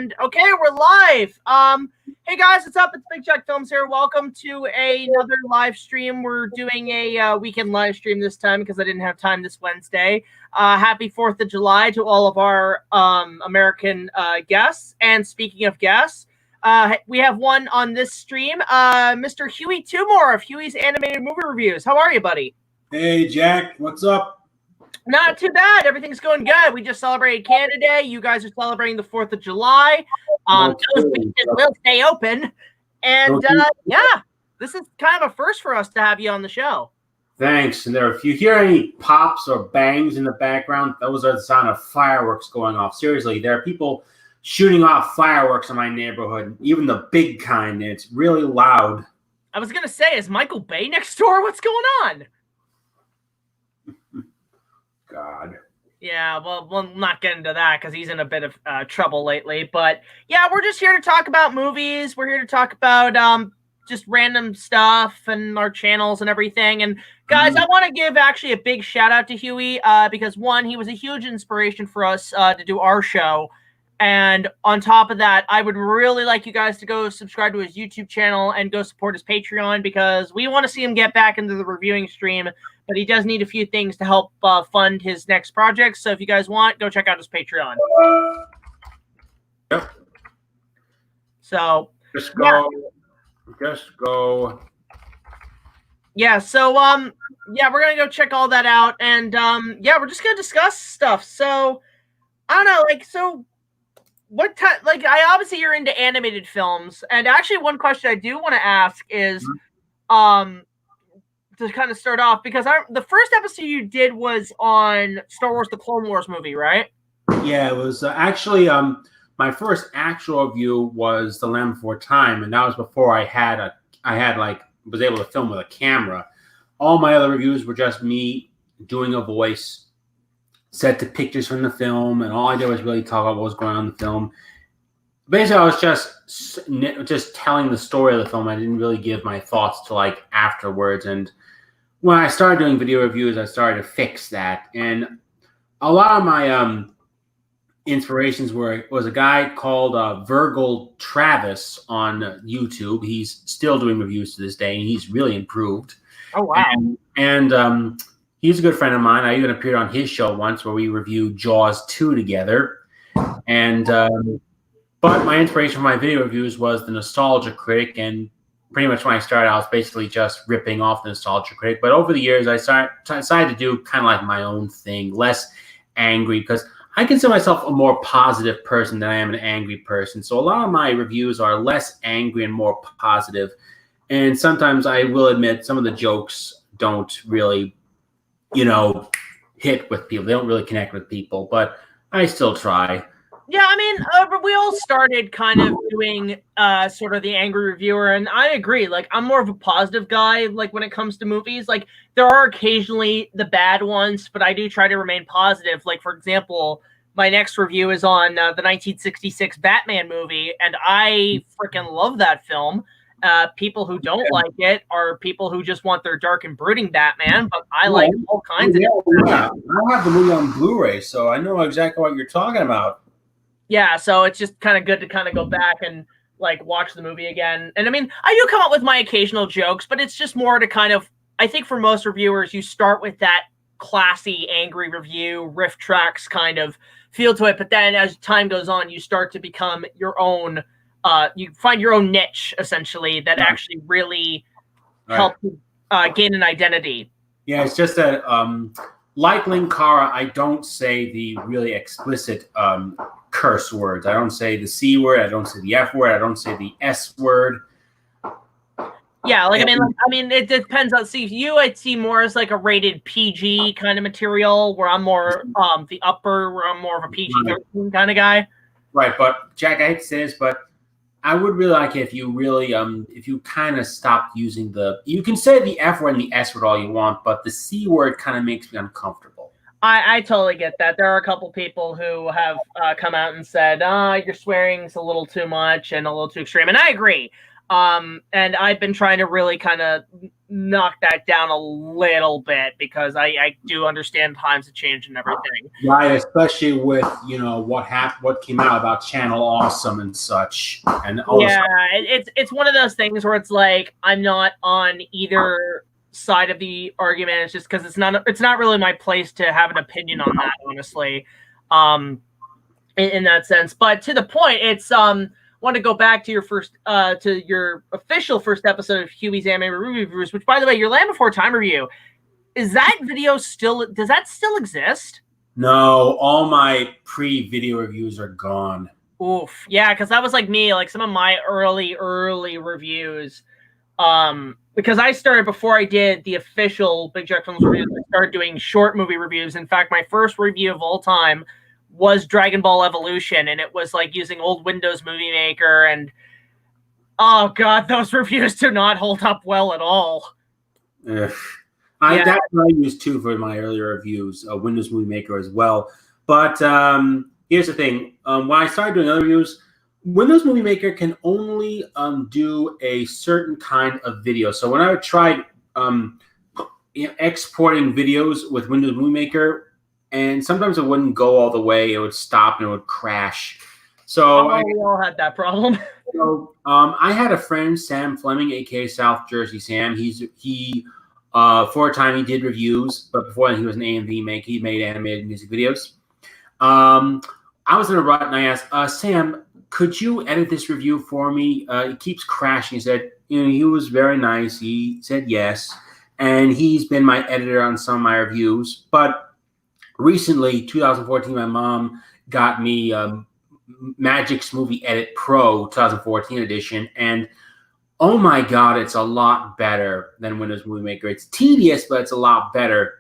And okay, we're live. Hey guys, what's up? It's BigJackFilms here. Welcome to another live stream. We're doing a weekend live stream this time because I didn't have time this Wednesday. Happy 4th of July to all of our American guests. And speaking of guests, we have one on this stream, Mr. Hewy Toonmore of Hewy's Animated Movie Reviews. How are you, buddy? Hey, Jack. What's up? Not too bad. Everything's going good. We just celebrated Canada Day. You guys are celebrating the 4th of July. Those beaches will stay open. And yeah, this is kind of a first for us to have you on the show. Thanks. And if you hear any pops or bangs in the background, those are the sound of fireworks going off. Seriously, there are people shooting off fireworks in my neighborhood, even the big kind. And it's really loud. I was going to say, is Michael Bay next door? What's going on? God. Yeah, well, we'll not get into that because he's in a bit of trouble lately. But yeah, we're just here to talk about movies. We're here to talk about just random stuff and our channels and everything. And guys, I want to give actually a big shout out to Hewy because one, he was a huge inspiration for us to do our show. And on top of that, I would really like you guys to go subscribe to his YouTube channel and go support his Patreon because we want to see him get back into the reviewing stream. But he does need a few things to help fund his next project. So if you guys want, go check out his Patreon. Yep. So just go. Yeah. Just go. Yeah. So yeah, we're gonna go check all that out, and yeah, we're just gonna discuss stuff. So I don't know, like, so what time? Like, I obviously you're into animated films, and actually, one question I do want to ask is, to kind of start off, because the first episode you did was on Star Wars: The Clone Wars movie, right? Yeah, it was actually my first actual review was The Land Before Time, and that was before I was able to film with a camera. All my other reviews were just me doing a voice, set to pictures from the film, and all I did was really talk about what was going on in the film. Basically, I was just telling the story of the film. I didn't really give my thoughts to like afterwards. And when I started doing video reviews, I started to fix that. And a lot of my inspirations was a guy called Virgil Travis on YouTube. He's still doing reviews to this day, and he's really improved. Oh, wow. And he's a good friend of mine. I even appeared on his show once where we reviewed Jaws 2 together. And but my inspiration for my video reviews was the Nostalgia Critic, and pretty much when I started, I was basically just ripping off the Nostalgia Critic. But over the years, I decided to do kind of like my own thing, less angry, because I consider myself a more positive person than I am an angry person. So a lot of my reviews are less angry and more positive. And sometimes I will admit some of the jokes don't really, hit with people. They don't really connect with people, but I still try. Yeah, I mean, we all started kind of doing sort of the angry reviewer, and I agree. Like, I'm more of a positive guy, like, when it comes to movies. Like, there are occasionally the bad ones, but I do try to remain positive. Like, for example, my next review is on the 1966 Batman movie, and I freaking love that film. People who don't like it are people who just want their dark and brooding Batman, but I like all kinds of different Batman. I have the movie on Blu-ray, so I know exactly what you're talking about. Yeah, so it's just kind of good to kind of go back and like watch the movie again. And I mean, I do come up with my occasional jokes, but it's just more to kind of, I think for most reviewers, you start with that classy, angry review, riff tracks kind of feel to it. But then as time goes on, you start to become your own, you find your own niche, essentially, that actually really help you gain an identity. Yeah, it's just that, like Linkara, I don't say the really explicit curse words. I don't say the C word. I don't say the F word. I don't say the S word. Yeah, like I mean, it depends on. See, you I'd see more as like a rated PG kind of material, where I'm more the upper, where I'm more of a PG-13 kind of guy. Right, but Jack, I hate to say this, but I would really like it if you really if you kind of stopped using you can say the F word and the S word all you want, but the C word kind of makes me uncomfortable. I totally get that. There are a couple people who have come out and said, your swearing's a little too much and a little too extreme. And I agree. And I've been trying to really kind of knock that down a little bit because I do understand times have changed and everything. Right, especially with what came out about Channel Awesome and such, and all yeah, it's one of those things where it's like I'm not on either side of the argument. It's just because it's not really my place to have an opinion on that, honestly. In that sense, but to the point, it's want to go back to your official first episode of Hewy's Anime Reviews, which, by the way, your Land Before Time review, does that still exist? No, all my pre-video reviews are gone. Oof, yeah, because that was like me, like some of my early reviews. Because I started before I did the official Big Jack Films reviews. I started doing short movie reviews. In fact, my first review of all time was Dragon Ball Evolution, and it was like using old Windows Movie Maker, and oh god, those reviews do not hold up well at all. That's what I used too for my earlier reviews, Windows Movie Maker as well. But here's the thing: when I started doing other reviews, Windows Movie Maker can only do a certain kind of video. So when I tried exporting videos with Windows Movie Maker, and sometimes it wouldn't go all the way; it would stop and it would crash. So we all had that problem. So I had a friend, Sam Fleming, aka South Jersey Sam. He for a time he did reviews, but before then he was an AMV maker. He made animated music videos. I was in a rut and I asked, Sam, could you edit this review for me? It keeps crashing. He said, he was very nice. He said yes. And he's been my editor on some of my reviews. But recently, 2014, my mom got me Magic's Movie Edit Pro 2014 edition. And oh my God, it's a lot better than Windows Movie Maker. It's tedious, but it's a lot better.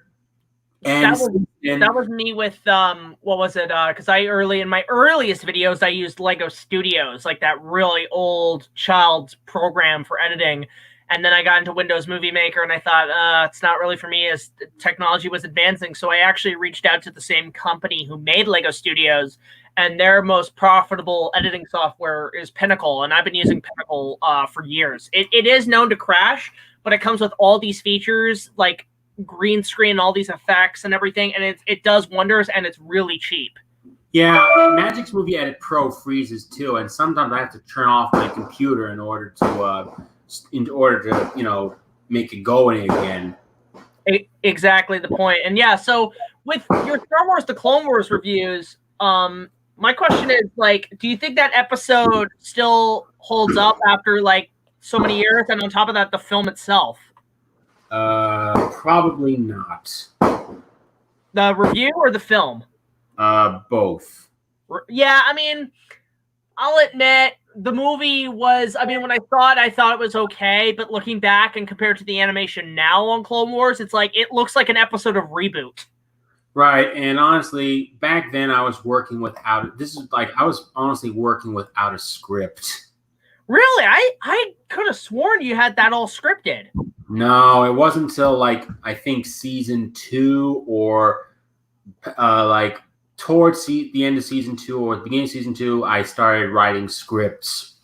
And that was me with what was it? Because in my earliest videos I used Lego Studios, like that really old child's program for editing, and then I got into Windows Movie Maker, and I thought it's not really for me as technology was advancing. So I actually reached out to the same company who made Lego Studios, and their most profitable editing software is Pinnacle, and I've been using Pinnacle for years. It is known to crash, but it comes with all these features like green screen, all these effects and everything, and it does wonders, and it's really cheap. Yeah, Magic's Movie Edit Pro freezes too, and sometimes I have to turn off my computer in order to make it go again. Exactly the point. And yeah, so with your Star Wars: The Clone Wars reviews, my question is, like, do you think that episode still holds up after like so many years? And on top of that, the film itself. Probably not. The review or the film? Both. Yeah, I mean, I'll admit the movie was. I mean, when I thought it was okay, but looking back and compared to the animation now on Clone Wars, it's like it looks like an episode of Reboot. Right, and honestly, back then I was working without it. I was honestly working without a script. Really, I could have sworn you had that all scripted. No, it wasn't until like I think season 2 or like towards the end of season 2 or the beginning of season 2, I started writing scripts.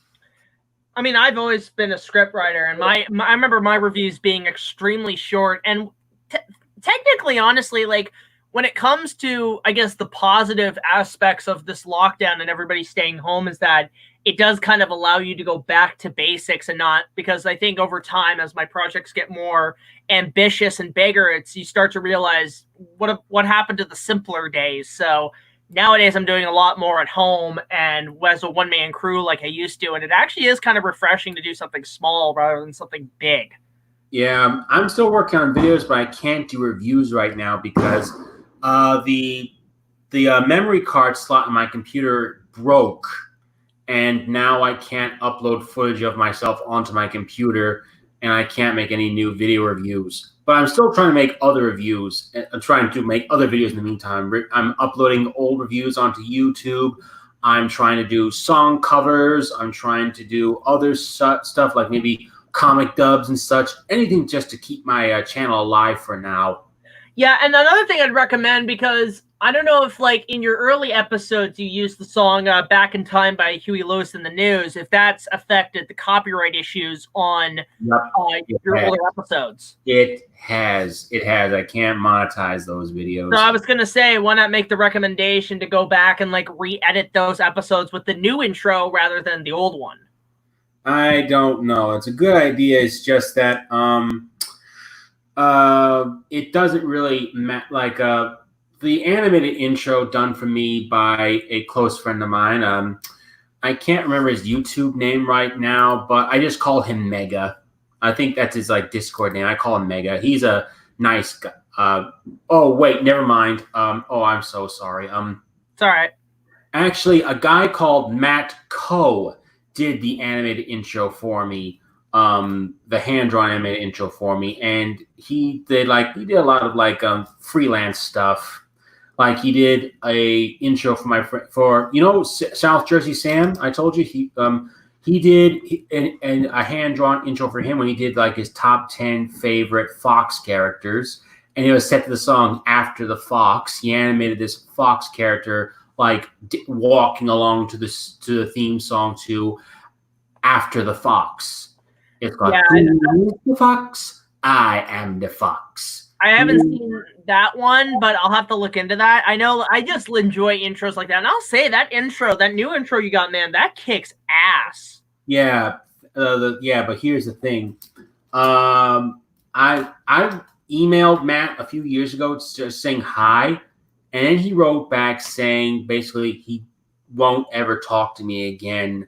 I mean, I've always been a script writer, and I remember my reviews being extremely short. And technically, honestly, like when it comes to, I guess, the positive aspects of this lockdown and everybody staying home is that it does kind of allow you to go back to basics and not, because I think over time, as my projects get more ambitious and bigger, you start to realize what happened to the simpler days. So nowadays I'm doing a lot more at home and as a one-man crew like I used to. And it actually is kind of refreshing to do something small rather than something big. Yeah, I'm still working on videos, but I can't do reviews right now because the memory card slot in my computer broke. And now I can't upload footage of myself onto my computer, and I can't make any new video reviews. But I'm still trying to make other reviews. I'm trying to make other videos in the meantime. I'm uploading old reviews onto YouTube. I'm trying to do song covers. I'm trying to do other stuff like maybe comic dubs and such. Anything just to keep my channel alive for now. Yeah, and another thing I'd recommend, because I don't know if, like, in your early episodes you used the song Back in Time by Huey Lewis and the News, if that's affected the copyright issues on your older episodes. It has. I can't monetize those videos. So I was going to say, why not make the recommendation to go back and, like, re-edit those episodes with the new intro rather than the old one? I don't know. It's a good idea. It's just that it doesn't really like the animated intro done for me by a close friend of mine. I can't remember his YouTube name right now, but I just call him Mega. I think that's his like Discord name. I call him Mega. He's a nice guy. Oh wait, never mind. Oh, I'm so sorry. It's all right. Actually, a guy called Matt Coe did the animated intro for me. The hand-drawn animated intro for me, and he did a lot of like freelance stuff. Like he did a intro for my friend for South Jersey Sam. I told you he did a hand-drawn intro for him when he did like his top 10 favorite Fox characters, and it was set to the song After the Fox. He animated this Fox character like walking along to the theme song to After the Fox. It's called Who's the Fox? I am the Fox. I haven't seen that one, but I'll have to look into that. I know I just enjoy intros like that. And I'll say that new intro you got, man, that kicks ass. Yeah. But here's the thing. I emailed Matt a few years ago just saying hi. And then he wrote back saying basically he won't ever talk to me again.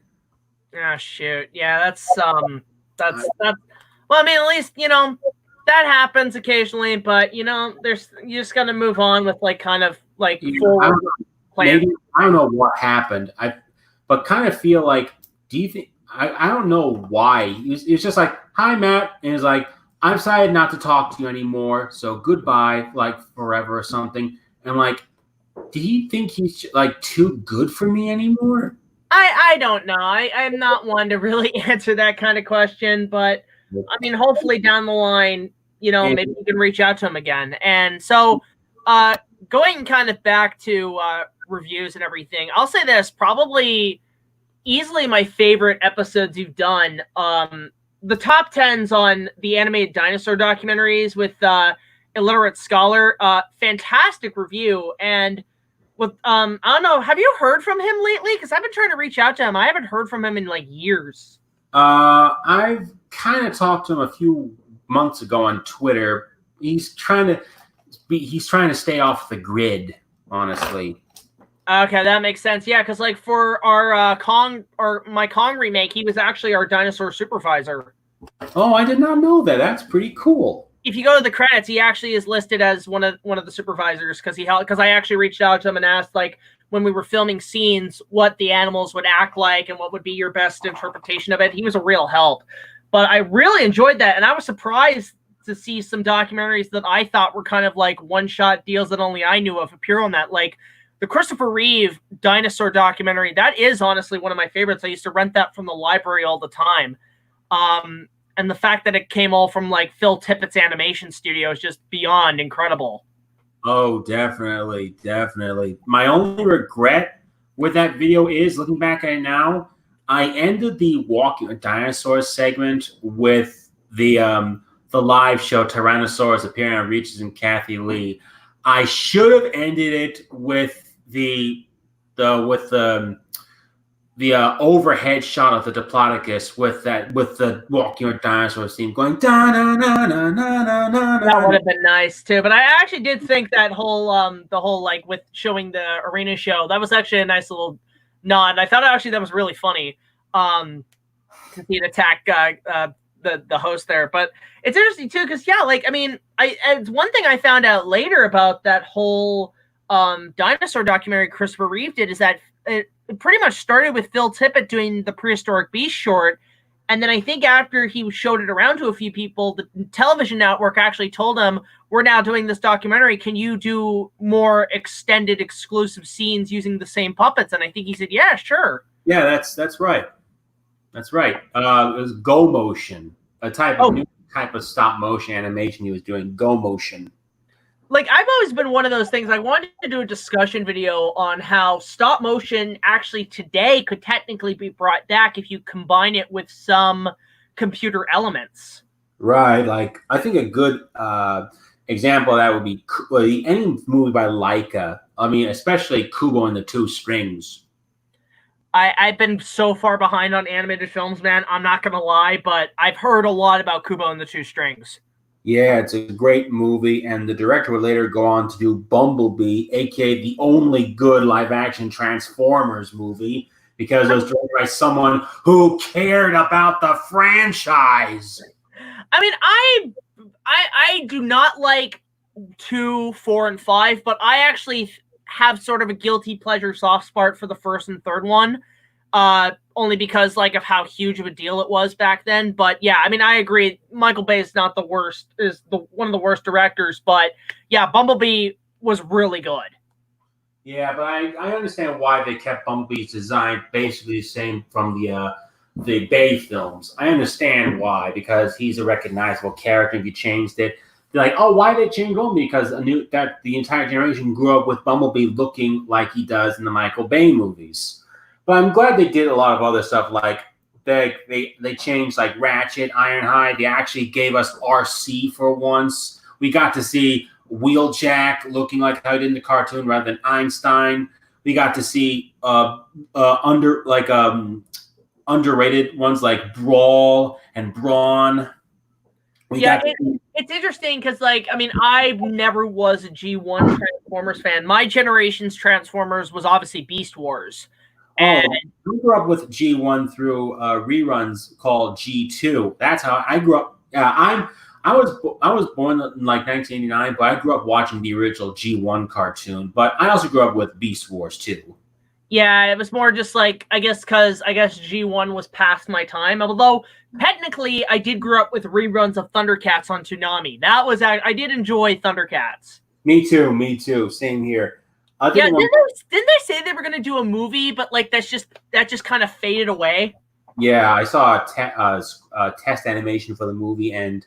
Oh, shoot. Yeah, that's well, I mean, at least, that happens occasionally, but you just gotta move on with like kind of like forward plan. Maybe I don't know what happened. But kind of feel like, do you think I don't know why. It's just like, hi Matt, and it's like, I've decided not to talk to you anymore, so goodbye, like forever or something. And I'm like, do you think he's like too good for me anymore? I don't know. I'm not one to really answer that kind of question, but I mean, hopefully down the line, maybe you can reach out to him again. And so, going kind of back to reviews and everything, I'll say this, probably easily my favorite episodes you've done. The top 10s on the animated dinosaur documentaries with Illiterate Scholar, fantastic review. And with I don't know, have you heard from him lately? Because I've been trying to reach out to him. I haven't heard from him in like years. I've kind of talked to him a few months ago on Twitter. He's trying to stay off the grid, honestly. Okay, that makes sense. Yeah, because like for our my Kong remake, he was actually our dinosaur supervisor. Oh, I did not know that. That's pretty cool. If you go to the credits, he actually is listed as one of the supervisors because I actually reached out to him and asked, like, when we were filming scenes, what the animals would act like and what would be your best interpretation of it. He was a real help. But I really enjoyed that, and I was surprised to see some documentaries that I thought were kind of like one-shot deals that only I knew of appear on that. Like the Christopher Reeve dinosaur documentary, that is honestly one of my favorites. I used to rent that from the library all the time. And the fact that it came all from like Phil Tippett's animation studio is just beyond incredible. Oh, definitely. My only regret with that video is, looking back at it now, I ended the Walking with Dinosaurs segment with the live show Tyrannosaurus appearing on Reeves and Kathy Lee. I should have ended it with the overhead shot of the Diplodocus with the Walking with Dinosaurs theme going da na na na na na. That would have been nice too. But I actually did think that whole the whole like with showing the arena show, that was actually a nice little nod. I thought actually that was really funny to see it attack the host there. But it's interesting too because like I mean, it's one thing I found out later about that whole dinosaur documentary Christopher Reeve did is that it pretty much started with Phil Tippett doing the Prehistoric Beast short. And then I think after he showed it around to a few people, the television network actually told him, we're now doing this documentary. Can you do more extended exclusive scenes using the same puppets? And I think he said, yeah, sure. Yeah, that's right. That's right. It was Go Motion, a new type of stop motion animation he was doing, Go Motion. like, I've always been one of those things. I wanted to do a discussion video on how stop motion actually today could technically be brought back if you combine it with some computer elements. Right. Like, I think a good example of that would be any movie by Leica. I mean, especially Kubo and the Two Strings. I've been so far behind on animated films, man. I'm not going to lie, but I've heard a lot about Kubo and the Two Strings. Yeah, it's a great movie, and the director would later go on to do Bumblebee, aka the only good live-action Transformers movie, because it was directed by someone who cared about the franchise. I mean, I do not like 2, 4, and 5, but I actually have sort of a guilty pleasure soft spot for the first and third one. Only because like of how huge of a deal it was back then. But yeah, I mean, I agree. Michael Bay is not the worst, is one of the worst directors. But yeah, Bumblebee was really good. Yeah, but I understand why they kept Bumblebee's design basically the same from the Bay films. I understand why, because he's a recognizable character. If you changed it, they're like, oh, why did they change Bumblebee? Because the entire generation grew up with Bumblebee looking like he does in the Michael Bay movies. But I'm glad they did a lot of other stuff, like they changed like Ratchet, Ironhide. They actually gave us RC for once. We got to see Wheeljack looking like how he did in the cartoon rather than Einstein. We got to see underrated ones like Brawl and Brawn. It's interesting because, like, I mean, I never was a G1 Transformers fan. My generation's Transformers was obviously Beast Wars. And I grew up with G1 through reruns called G2. That's how I grew up. I was born in like 1989, but I grew up watching the original G1 cartoon. But I also grew up with Beast Wars too. Yeah, it was more just like, I guess G1 was past my time. Although technically, I did grow up with reruns of Thundercats on Toonami. I did enjoy Thundercats. Me too. Same here. Yeah, didn't they say they were going to do a movie, but like that just kind of faded away? Yeah, I saw a test animation for the movie, and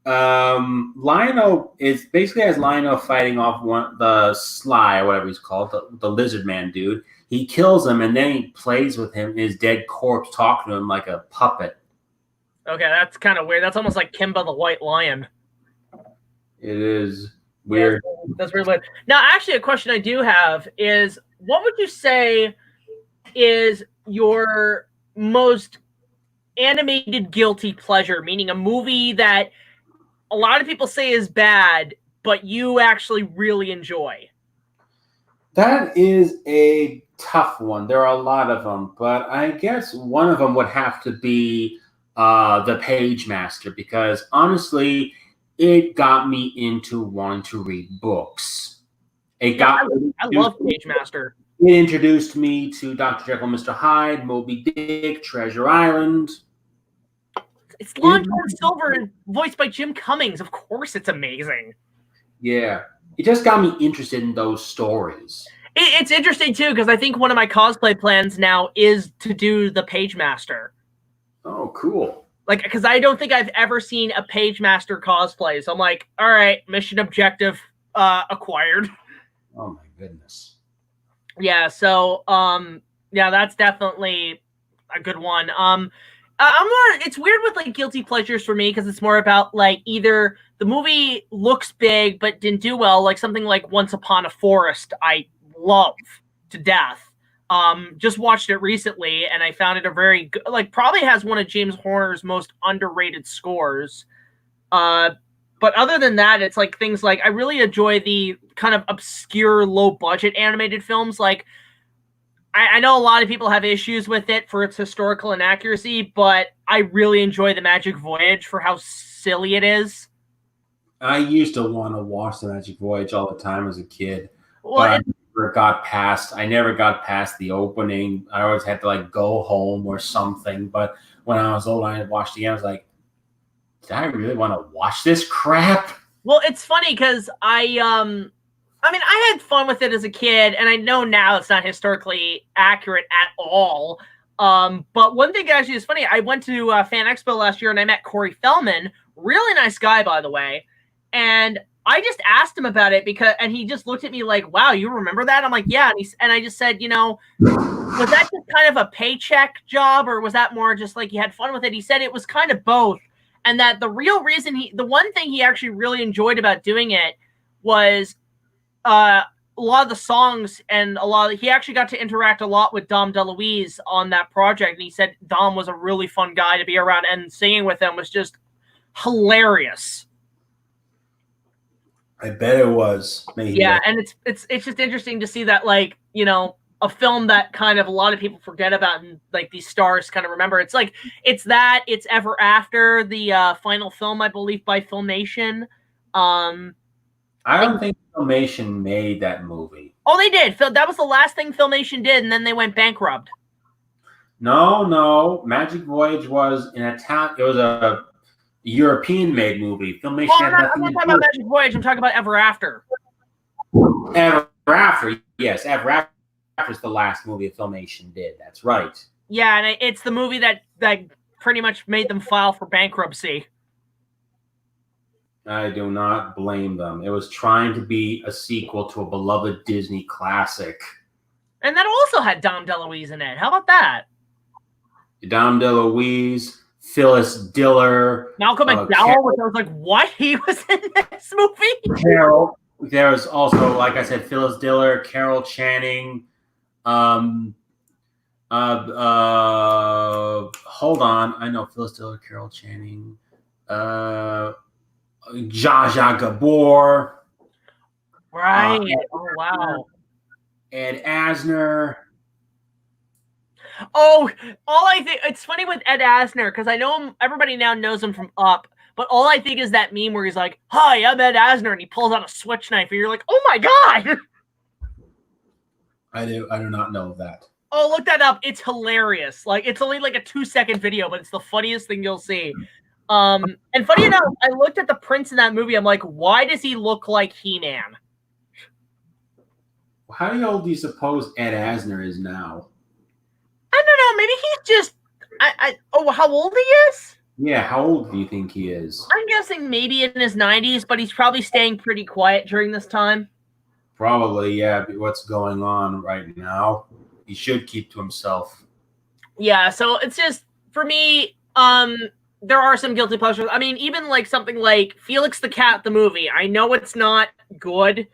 Lion-O is basically as Lion-O fighting off the Sly or whatever he's called, the lizard man dude. He kills him, and then he plays with him, his dead corpse, talking to him like a puppet. Okay, that's kind of weird. That's almost like Kimba the White Lion. It is. Weird. Yeah, that's really weird. Now, actually, a question I do have is, what would you say is your most animated guilty pleasure? Meaning a movie that a lot of people say is bad, but you actually really enjoy. That is a tough one. There are a lot of them, but I guess one of them would have to be The Page Master, because honestly, it got me into wanting to read books. I love Page Master. It introduced me to Dr. Jekyll and Mr. Hyde, Moby Dick, Treasure Island. It's Lon Silver, voiced by Jim Cummings. Of course, it's amazing. Yeah, it just got me interested in those stories. It's interesting too, because I think one of my cosplay plans now is to do the Page Master. Oh, cool. Like, because I don't think I've ever seen a Page Master cosplay. So I'm like, all right, mission objective acquired. Oh my goodness. Yeah, so yeah, that's definitely a good one. It's weird with like guilty pleasures for me, because it's more about like either the movie looks big but didn't do well, like something like Once Upon a Forest I love to death. Just watched it recently, and I found it a very good, like, probably has one of James Horner's most underrated scores. But other than that, it's like things like I really enjoy the kind of obscure, low-budget animated films. Like, I know a lot of people have issues with it for its historical inaccuracy, but I really enjoy The Magic Voyage for how silly it is. I used to want to watch The Magic Voyage all the time as a kid. Well, I never got past the opening. I always had to like go home or something. But when I was old, I watched the end. I was like, did I really want to watch this crap? Well, it's funny because I had fun with it as a kid, and I know now it's not historically accurate at all. But one thing actually is funny. I went to Fan Expo last year, and I met Corey Feldman, really nice guy, by the way. And I just asked him about it and he just looked at me like, "Wow, you remember that?" I'm like, "Yeah," and I just said, was that just kind of a paycheck job, or was that more just like you had fun with it? He said it was kind of both, and that the real reason the one thing he actually really enjoyed about doing it was a lot of the songs and he actually got to interact a lot with Dom DeLuise on that project, and he said Dom was a really fun guy to be around, and singing with him was just hilarious. I bet it was. Yeah, and it's just interesting to see that, like, a film that kind of a lot of people forget about, and like these stars kind of remember. It's like it's Ever After, the final film, I believe, by Filmation. I don't think Filmation made that movie. Oh, they did. That was the last thing Filmation did, and then they went bankrupt. No, Magic Voyage was an Italian. It was a European-made movie. Filmation. I'm not talking about Magic Voyage. I'm talking about Ever After. Ever After, yes, Ever After is the last movie Filmation did. That's right. Yeah, and it's the movie that pretty much made them file for bankruptcy. I do not blame them. It was trying to be a sequel to a beloved Disney classic. And that also had Dom DeLuise in it. How about that? Dom DeLuise, Phyllis Diller, Malcolm McDowell, which I was like, what? He was in this movie? Carol. There was also, like I said, Phyllis Diller, Carol Channing. Hold on. I know Phyllis Diller, Carol Channing. Zsa Zsa Gabor. Right. Oh, wow. Ed Asner. Oh, all I think, it's funny with Ed Asner, because I know him, everybody now knows him from Up, but all I think is that meme where he's like, "Hi, I'm Ed Asner," and he pulls out a switch knife, and you're like, "Oh my god!" I do not know that. Oh, look that up. It's hilarious. Like, it's only like a 2-second video, but it's the funniest thing you'll see. And funny enough, I looked at the prince in that movie. I'm like, why does he look like He-Man? How old do you suppose Ed Asner is now? I don't know. Maybe he's just. How old he is? Yeah, how old do you think he is? I'm guessing maybe in his 90s, but he's probably staying pretty quiet during this time. Probably, yeah. What's going on right now? He should keep to himself. Yeah, so it's just, for me, there are some guilty pleasures. I mean, even like something like Felix the Cat, the movie. I know it's not good,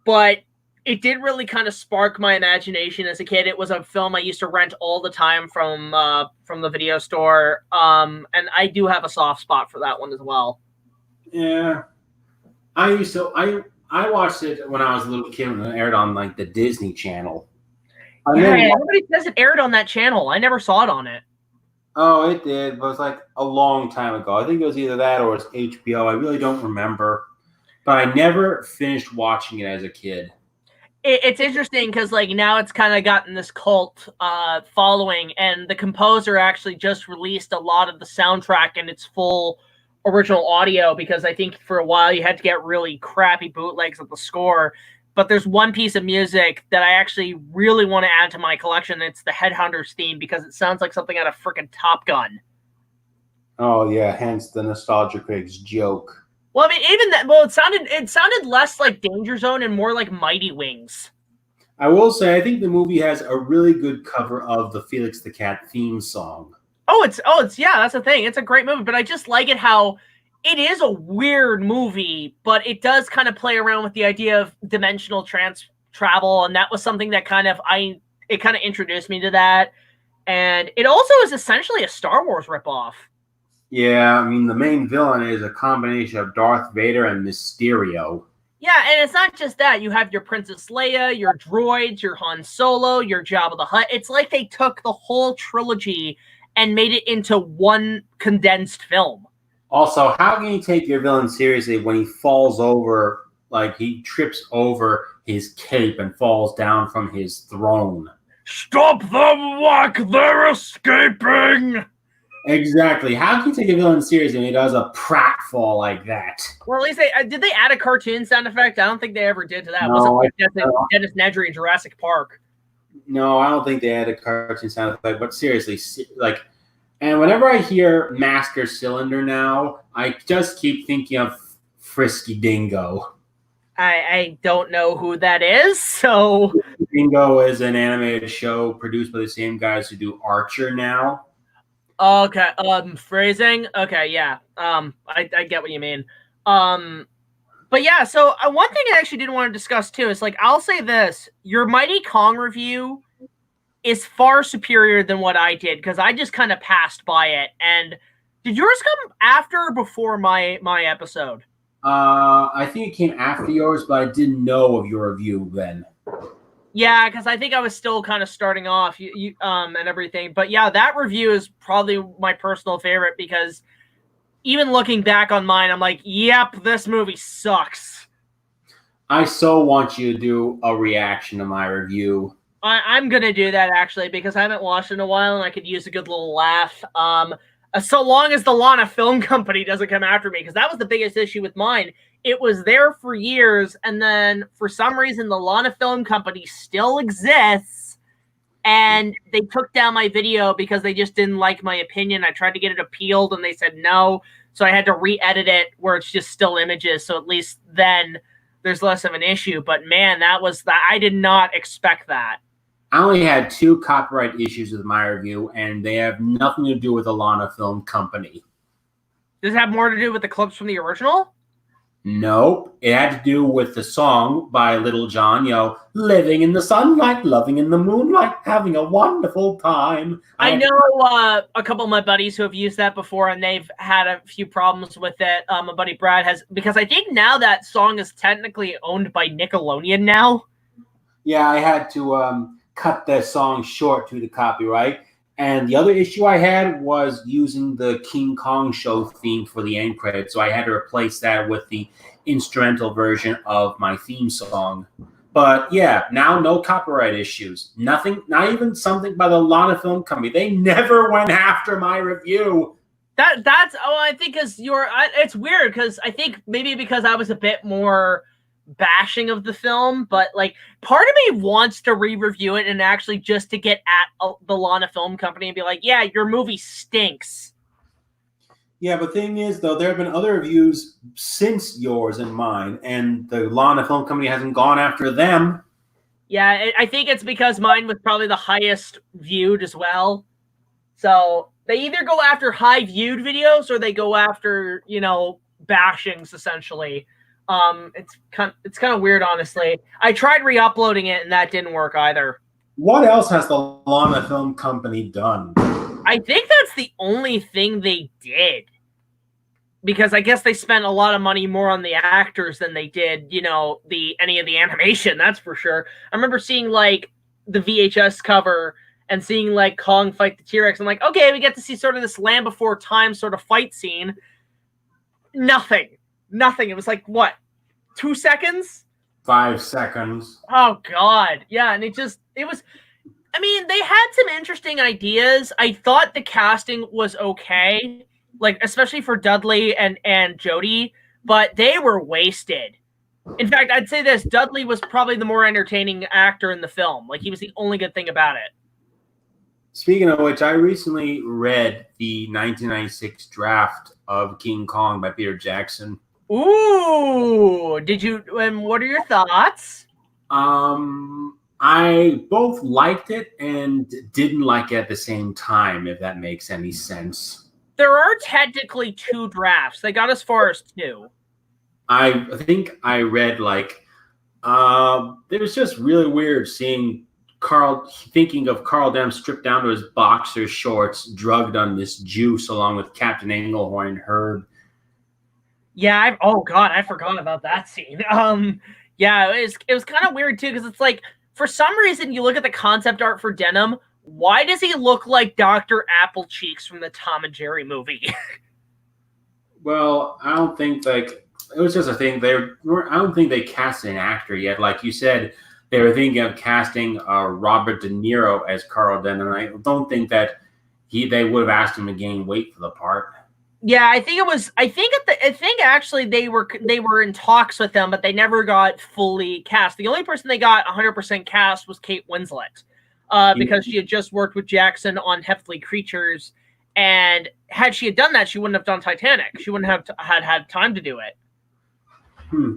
but it did really kind of spark my imagination as a kid. It was a film I used to rent all the time from the video store, and I do have a soft spot for that one as well. Yeah, I watched it when I was a little kid when it aired on like the Disney Channel. Everybody says it aired on that channel. I never saw it on it. Oh, it did, but it was like a long time ago. I think it was either that or it's HBO. I really don't remember, but I never finished watching it as a kid. It's interesting because like now it's kind of gotten this cult following, and the composer actually just released a lot of the soundtrack in its full original audio, because I think for a while you had to get really crappy bootlegs of the score. But there's one piece of music that I actually really want to add to my collection. It's the Headhunters theme, because it sounds like something out of frickin' Top Gun. Oh yeah, hence the Nostalgia Critics joke. Well, I mean, even that. Well, it sounded less like Danger Zone and more like Mighty Wings. I will say, I think the movie has a really good cover of the Felix the Cat theme song. It's yeah, that's the thing. It's a great movie, but I just like it how it is a weird movie, but it does kind of play around with the idea of dimensional travel, and that was something that kind of introduced me to that. And it also is essentially a Star Wars ripoff. Yeah, I mean, the main villain is a combination of Darth Vader and Mysterio. Yeah, and it's not just that. You have your Princess Leia, your droids, your Han Solo, your Jabba the Hutt. It's like they took the whole trilogy and made it into one condensed film. Also, how can you take your villain seriously when he falls over, like he trips over his cape and falls down from his throne? Stop them, Wack! They're escaping! Exactly. How can you take a villain seriously when he does a pratfall like that? Well, at least did they add a cartoon sound effect? I don't think they ever did to that. No, Was it like Dennis Nedry in Jurassic Park? No, I don't think they added a cartoon sound effect. But seriously, like, and whenever I hear Master Cylinder now, I just keep thinking of Frisky Dingo. I don't know who that is, so... Dingo is an animated show produced by the same guys who do Archer now. Okay, phrasing? Okay, yeah. I get what you mean. But yeah, so one thing I actually did want to discuss too is, like, I'll say this. Your Mighty Kong review is far superior than what I did, because I just kind of passed by it. And did yours come after or before my episode? I think it came after yours, but I didn't know of your review then. Yeah, because I think I was still kind of starting off, and everything. But yeah, that review is probably my personal favorite, because even looking back on mine, I'm like, yep, this movie sucks. I so want you to do a reaction to my review. I'm going to do that, actually, because I haven't watched it in a while, and I could use a good little laugh. So long as the Lana Film Company doesn't come after me, because that was the biggest issue with mine. It was there for years, and then for some reason, the Lana Film Company still exists, and they took down my video because they just didn't like my opinion. I tried to get it appealed, and they said no, so I had to re-edit it where it's just still images, so at least then there's less of an issue. But man, I did not expect that. I only had 2 copyright issues with my review, and they have nothing to do with the Lana Film Company. Does it have more to do with the clips from the original? Nope. It had to do with the song by Little John, living in the sunlight, loving in the moonlight, having a wonderful time. I know a couple of my buddies who have used that before, and they've had a few problems with it. My buddy Brad has, because I think now that song is technically owned by Nickelodeon now. Yeah, I had to cut the song short due to copyright. And the other issue I had was using the King Kong show theme for the end credits, so I had to replace that with the instrumental version of my theme song. But yeah, now no copyright issues. Nothing, not even something by the Lana Film Company. They never went after my review. I think it's weird, because I think maybe because I was a bit more bashing of the film, but like part of me wants to re-review it and actually just to get at the Lana Film Company and be like, yeah, your movie stinks. Yeah, but the thing is, though, there have been other reviews since yours and mine, and the Lana Film Company hasn't gone after them. Yeah, I think it's because mine was probably the highest viewed as well. So they either go after high viewed videos or they go after, bashings, essentially. It's kind of weird, honestly. I tried re-uploading it, and that didn't work either. What else has the Lana Film Company done? I think that's the only thing they did, because I guess they spent a lot of money more on the actors than they did, any of the animation. That's for sure. I remember seeing like the VHS cover and seeing like Kong fight the T-Rex. I'm like, okay, we get to see sort of this Land Before Time sort of fight scene. Nothing. It was like, what, 2 seconds? 5 seconds. Oh, God. Yeah, and it was... I mean, they had some interesting ideas. I thought the casting was okay, like, especially for Dudley and Jodie, but they were wasted. In fact, I'd say this, Dudley was probably the more entertaining actor in the film. Like, he was the only good thing about it. Speaking of which, I recently read the 1996 draft of King Kong by Peter Jackson. Ooh, did you? And what are your thoughts? I both liked it and didn't like it at the same time, if that makes any sense. There are technically 2 drafts. They got as far as 2. I think I read it was just really weird seeing thinking of Carl Dem stripped down to his boxer shorts, drugged on this juice along with Captain Englehorn and Herb. Yeah, I forgot about that scene. Yeah, it was kind of weird too, because it's like, for some reason, you look at the concept art for Denim, why does he look like Dr. Applecheeks from the Tom and Jerry movie? Well, I don't think it was just a thing. I don't think they casted an actor yet. Like you said, they were thinking of casting Robert De Niro as Carl Den, and I don't think that they would have asked him to gain weight for the part. Yeah, I think actually they were in talks with them, but they never got fully cast. The only person they got 100% cast was Kate Winslet, because she had just worked with Jackson on Heavenly Creatures, and had she had done that, she wouldn't have done Titanic. She wouldn't have had time to do it. Hmm.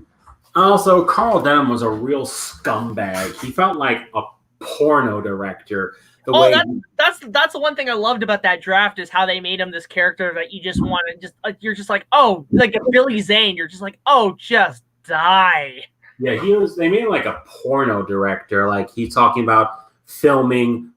Also, Carl Denham was a real scumbag. He felt like a porno director. The Oh, way, that's the one thing I loved about that draft is how they made him this character that you just want to just you're just like, oh, like a Billy Zane, you're just like, oh, just die. yeah, he was. They made him like a porno director. Like he's talking about filming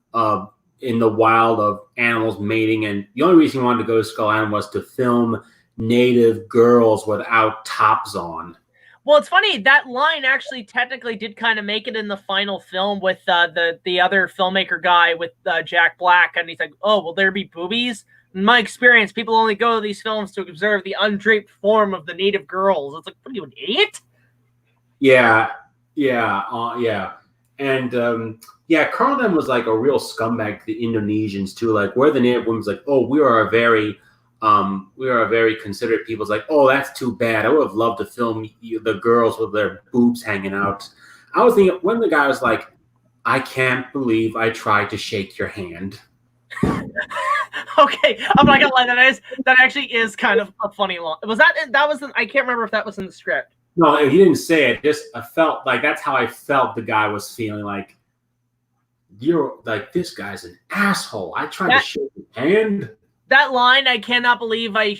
in the wild of animals mating, and the only reason he wanted to go to Skull Island was to film native girls without tops on. Well, it's funny that line actually technically did kind of make it in the final film with the other filmmaker guy with Jack Black, and he's like, "Oh, will there be boobies?" In my experience, people only go to these films to observe the undraped form of the native girls. It's like, what are you, an idiot? Yeah, yeah. And yeah, Carl Denham was like a real scumbag to the Indonesians too. Like where the native women's like, oh, we are a very considerate people. It's like, oh, that's too bad. I would have loved to film the girls with their boobs hanging out. I was thinking when the guy was like, I can't believe I tried to shake your hand. Okay, I'm not gonna lie. That actually is kind of a funny line. Was that was? I can't remember if that was in the script. No, he didn't say it. Just I felt like that's how I felt the guy was feeling. Like you're like this guy's an asshole. I tried to shake his hand. That line, I cannot believe I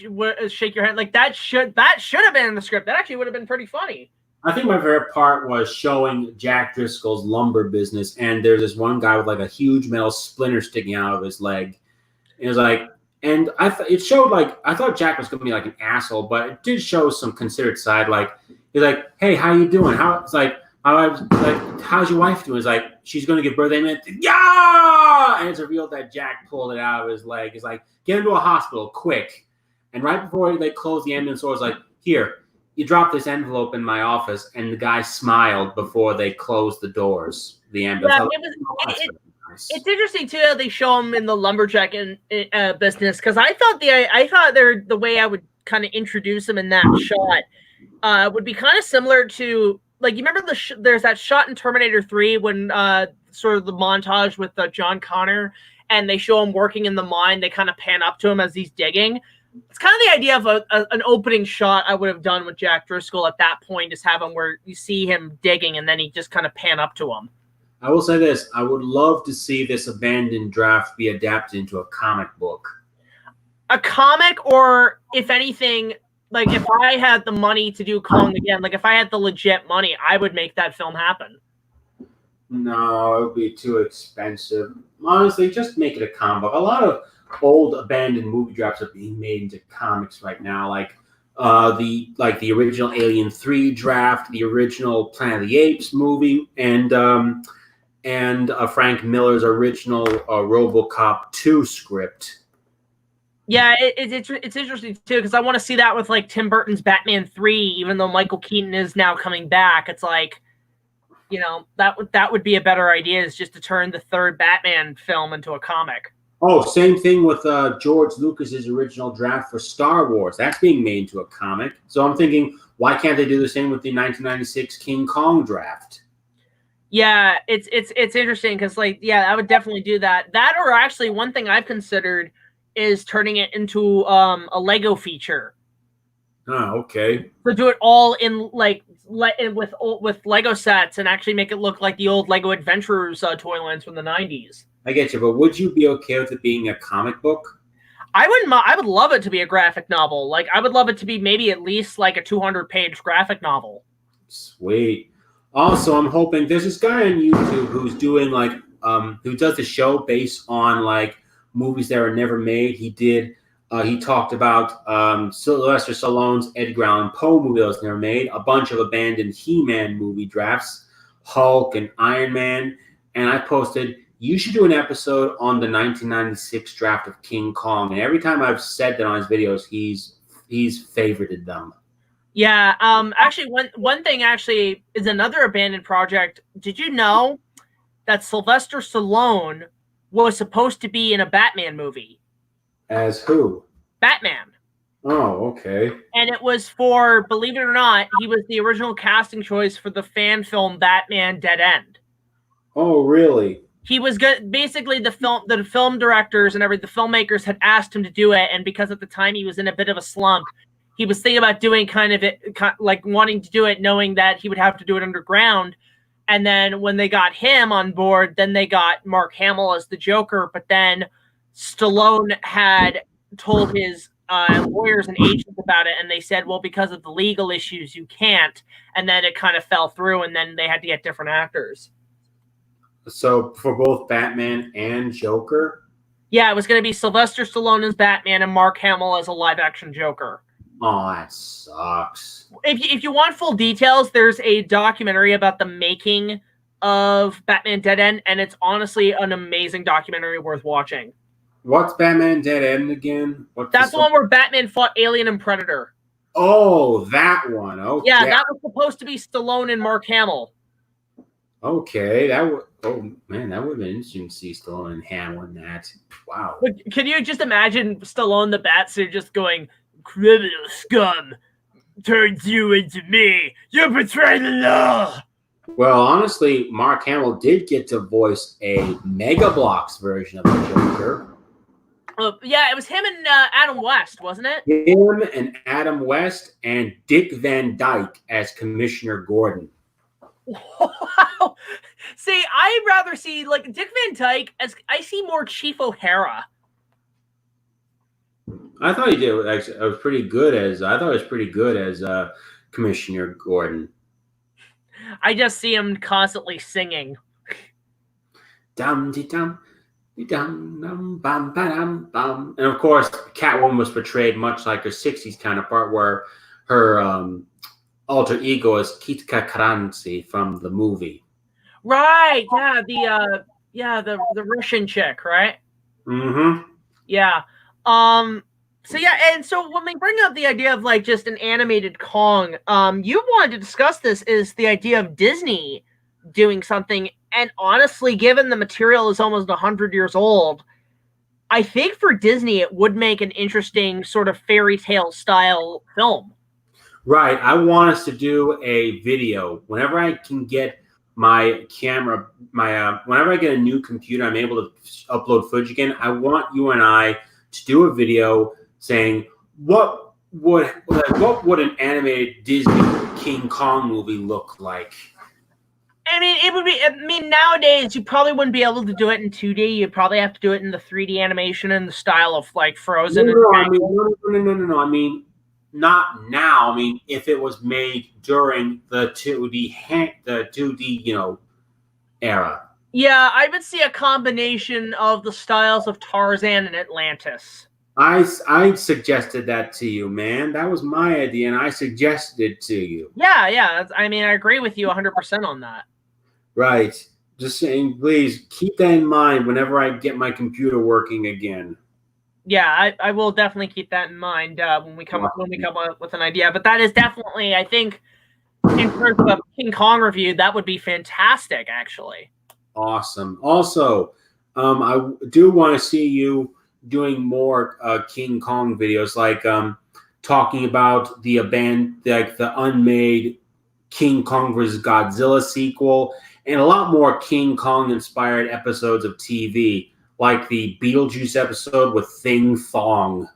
shake your hand. Like that should have been in the script. That actually would have been pretty funny. I think my favorite part was showing Jack Driscoll's lumber business, and there's this one guy with like a huge metal splinter sticking out of his leg. And it was like, and it showed like I thought Jack was going to be like an asshole, but it did show some considerate side. Like he's like, "Hey, how you doing? It's like, how's your wife doing?" It's like she's going to give birth. Amen. Yeah, and it's revealed that Jack pulled it out of his leg. It's like, get him to a hospital quick. And right before they closed the ambulance door, it's like, here. You dropped this envelope in my office, and the guy smiled before they closed the doors. The ambulance. Yeah, it's interesting too how they show him in the lumberjack business because I thought the way I would kind of introduce him in that shot would be kind of similar to like you remember there's that shot in Terminator 3 when sort of the montage with John Connor and they show him working in the mine. They kind of pan up to him as he's digging. It's kind of the idea of an opening shot I would have done with Jack Driscoll at that point, is have him where you see him digging and then he just kind of pan up to him. I will say this. I would love to see this abandoned draft be adapted into a comic book. A comic, or if anything, like if I had the money to do Kong again, like if I had the legit money, I would make that film happen. No, it would be too expensive. Honestly, just make it a comic book. A lot of old abandoned movie drafts are being made into comics right now, like the original Alien 3 draft, the original Planet of the Apes movie, and Frank Miller's original RoboCop 2 script. Yeah, it's interesting too because I want to see that with like Tim Burton's Batman 3, even though Michael Keaton is now coming back. It's like, you know, that would be a better idea, is just to turn the third Batman film into a comic. Oh, same thing with George Lucas's original draft for Star Wars. That's being made into a comic. So I'm thinking, why can't they do the same with the 1996 King Kong draft? Yeah, it's interesting because, like, yeah, I would definitely do that. That, or actually, one thing I've considered is turning it into a Lego feature. Oh, okay. So do it all in with Lego sets and actually make it look like the old Lego Adventurers toy lines from the 90s. I get you, but would you be okay with it being a comic book? I would love it to be a graphic novel. Like, I would love it to be maybe at least like a 200-page graphic novel. Sweet. Also, I'm hoping there's this guy on YouTube who's doing like who does the show based on like movies that were never made. He talked about Sylvester Stallone's Edgar Allan Poe movie that was never made, a bunch of abandoned He-Man movie drafts, Hulk and Iron Man, and I posted, you should do an episode on the 1996 draft of King Kong. And every time I've said that on his videos, he's favorited them. Yeah, actually, one thing actually is another abandoned project. Did you know that Sylvester Stallone was supposed to be in a Batman movie? As who? Batman. Oh, okay. And it was for, believe it or not, he was the original casting choice for the fan film Batman Dead End. Oh, really? He was good. Basically, the film directors and the filmmakers had asked him to do it, and because at the time he was in a bit of a slump, he was thinking about doing kind of it, like wanting to do it, knowing that he would have to do it underground. And then when they got him on board, then they got Mark Hamill as the Joker. But then Stallone had told his lawyers and agents about it, and they said, well, because of the legal issues, you can't. And then it kind of fell through, and then they had to get different actors. So for both Batman and Joker? Yeah, it was going to be Sylvester Stallone as Batman and Mark Hamill as a live-action Joker. Oh, that sucks. If you want full details, there's a documentary about the making of Batman Dead End, and it's honestly an amazing documentary worth watching. What's Batman Dead End again? That's the one where Batman fought Alien and Predator. Oh, that one. Okay. Yeah, that was supposed to be Stallone and Mark Hamill. Okay, that would. Oh man, that would have been interesting to see Stallone and Hamill in that. Wow. But can you just imagine Stallone the Batsuit just going, "Criminal scum turns you into me. You betray the law." Well, honestly, Mark Hamill did get to voice a Mega Bloks version of the Joker. Yeah, it was him and Adam West, wasn't it? Him and Adam West and Dick Van Dyke as Commissioner Gordon. Wow. See, I'd rather see like Dick Van Dyke as I see more Chief O'Hara. I thought he did. Actually, I thought it was pretty good as Commissioner Gordon. I just see him constantly singing. Dum de dum. Dum, bum, ba-dum, bum. And of course, Catwoman was portrayed much like her 60s counterpart, where her alter ego is Kitka Karansi from the movie. Right. Yeah. The Russian chick, right? Mm-hmm. Yeah. So yeah, and so when we bring up the idea of like just an animated Kong, you wanted to discuss this is the idea of Disney doing something. And honestly, given the material is almost 100 years old, I think for Disney it would make an interesting sort of fairy tale style film. Right. I want us to do a video whenever I can get my camera. Whenever I get a new computer, I'm able to upload footage again. I want you and I to do a video saying what would an animated Disney King Kong movie look like. I mean, it would be. I mean, nowadays you probably wouldn't be able to do it in 2D. You'd probably have to do it in the 3D animation in the style of like Frozen. No. I mean, not now. I mean, if it was made during the 2D, era. Yeah, I would see a combination of the styles of Tarzan and Atlantis. I suggested that to you, man. That was my idea, and I suggested it to you. Yeah. I mean, I agree with you 100% on that. Right. Just saying, please keep that in mind whenever I get my computer working again. Yeah, I will definitely keep that in mind when we come up with an idea. But that is definitely, I think, in terms of a King Kong review, that would be fantastic, actually. Awesome. Also, I do want to see you doing more King Kong videos, like talking about the unmade King Kong vs. Godzilla sequel, and a lot more King Kong inspired episodes of TV, like the Beetlejuice episode with Thing Thong.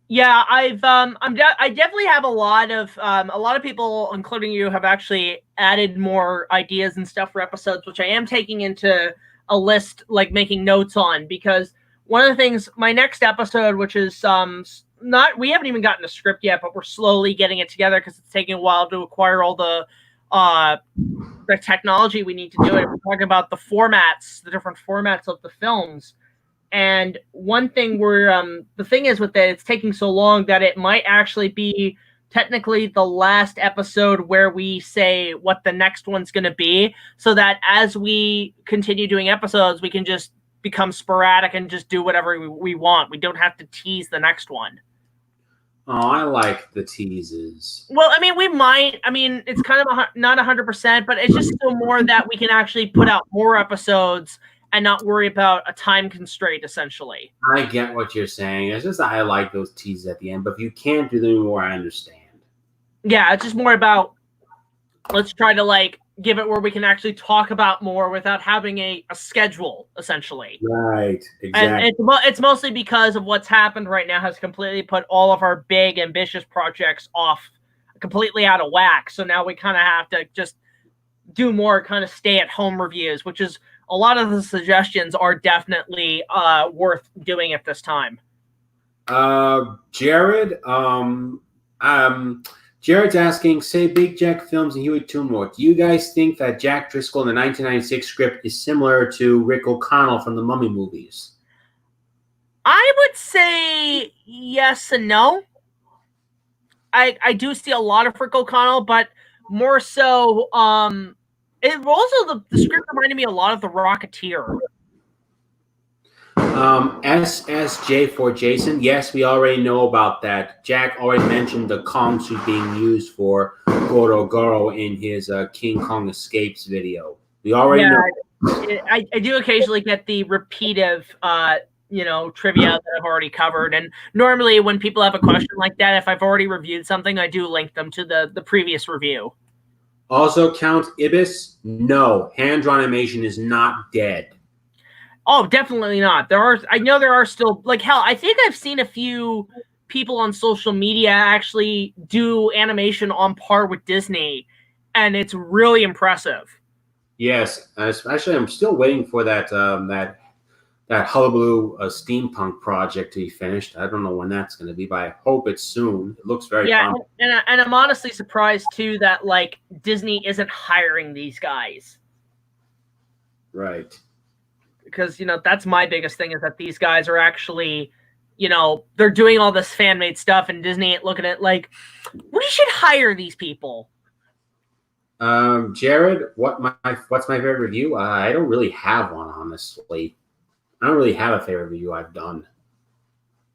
Yeah, I definitely have a lot of people, including you, have actually added more ideas and stuff for episodes, which I am taking into a list, like making notes on, because one of the things, my next episode, which is we haven't even gotten a script yet, but we're slowly getting it together because it's taking a while to acquire all the technology we need to do it. We're talking about the different formats of the films. And one thing the thing is with it, it's taking so long that it might actually be technically the last episode where we say what the next one's going to be, so that as we continue doing episodes, we can just become sporadic and just do whatever we want. We don't have to tease the next one. Oh, I like the teases. Well, I mean, we might. I mean, it's kind of not 100%, but it's just still more that we can actually put out more episodes and not worry about a time constraint, essentially. I get what you're saying. It's just I like those teases at the end, but if you can't do them anymore, I understand. Yeah, it's just more about let's try to like give it where we can actually talk about more without having a schedule, essentially. Right, And exactly. it's mostly because of what's happened right now has completely put all of our big, ambitious projects off completely out of whack. So now we kind of have to just do more kind of stay-at-home reviews, which is a lot of the suggestions are definitely worth doing at this time. Jared, Jared's asking, say BigJackFilms and Hewy Toonmore. Do you guys think that Jack Driscoll in the 1996 script is similar to Rick O'Connell from the Mummy movies? I would say yes and no. I do see a lot of Rick O'Connell, but more so, it also the script reminded me a lot of The Rocketeer. SSJ for Jason. Yes, we already know about that. Jack already mentioned the Kong suit being used for Goro Goro in his King Kong Escapes video. We already know. I do occasionally get the repetitive, trivia that I've already covered. And normally when people have a question like that, if I've already reviewed something, I do link them to the previous review. Also, Count Ibis. No, hand-drawn animation is not dead. Oh, definitely not. I know there are still, like, hell, I think I've seen a few people on social media actually do animation on par with Disney, and it's really impressive. Yes, especially I'm still waiting for that that Hullabaloo steampunk project to be finished. I don't know when that's going to be, but I hope it's soon. It looks very promising. And I'm honestly surprised too that like Disney isn't hiring these guys. Right. Because, that's my biggest thing is that these guys are actually, they're doing all this fan-made stuff and Disney ain't looking at like, we should hire these people. Jared, what's my favorite review? I don't really have one, honestly. I don't really have a favorite review I've done.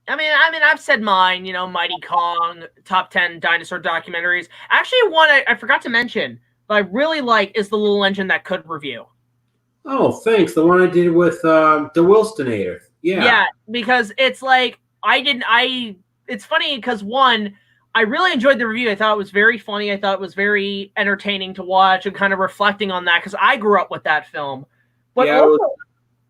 I mean, I've said mine, Mighty Kong, top 10 dinosaur documentaries. Actually, one I forgot to mention, but I really like is The Little Engine That Could review. Oh, thanks. The one I did with the Wilstonator. Yeah. Yeah, because it's like, it's funny because one, I really enjoyed the review. I thought it was very funny. I thought it was very entertaining to watch and kind of reflecting on that because I grew up with that film. But yeah, also,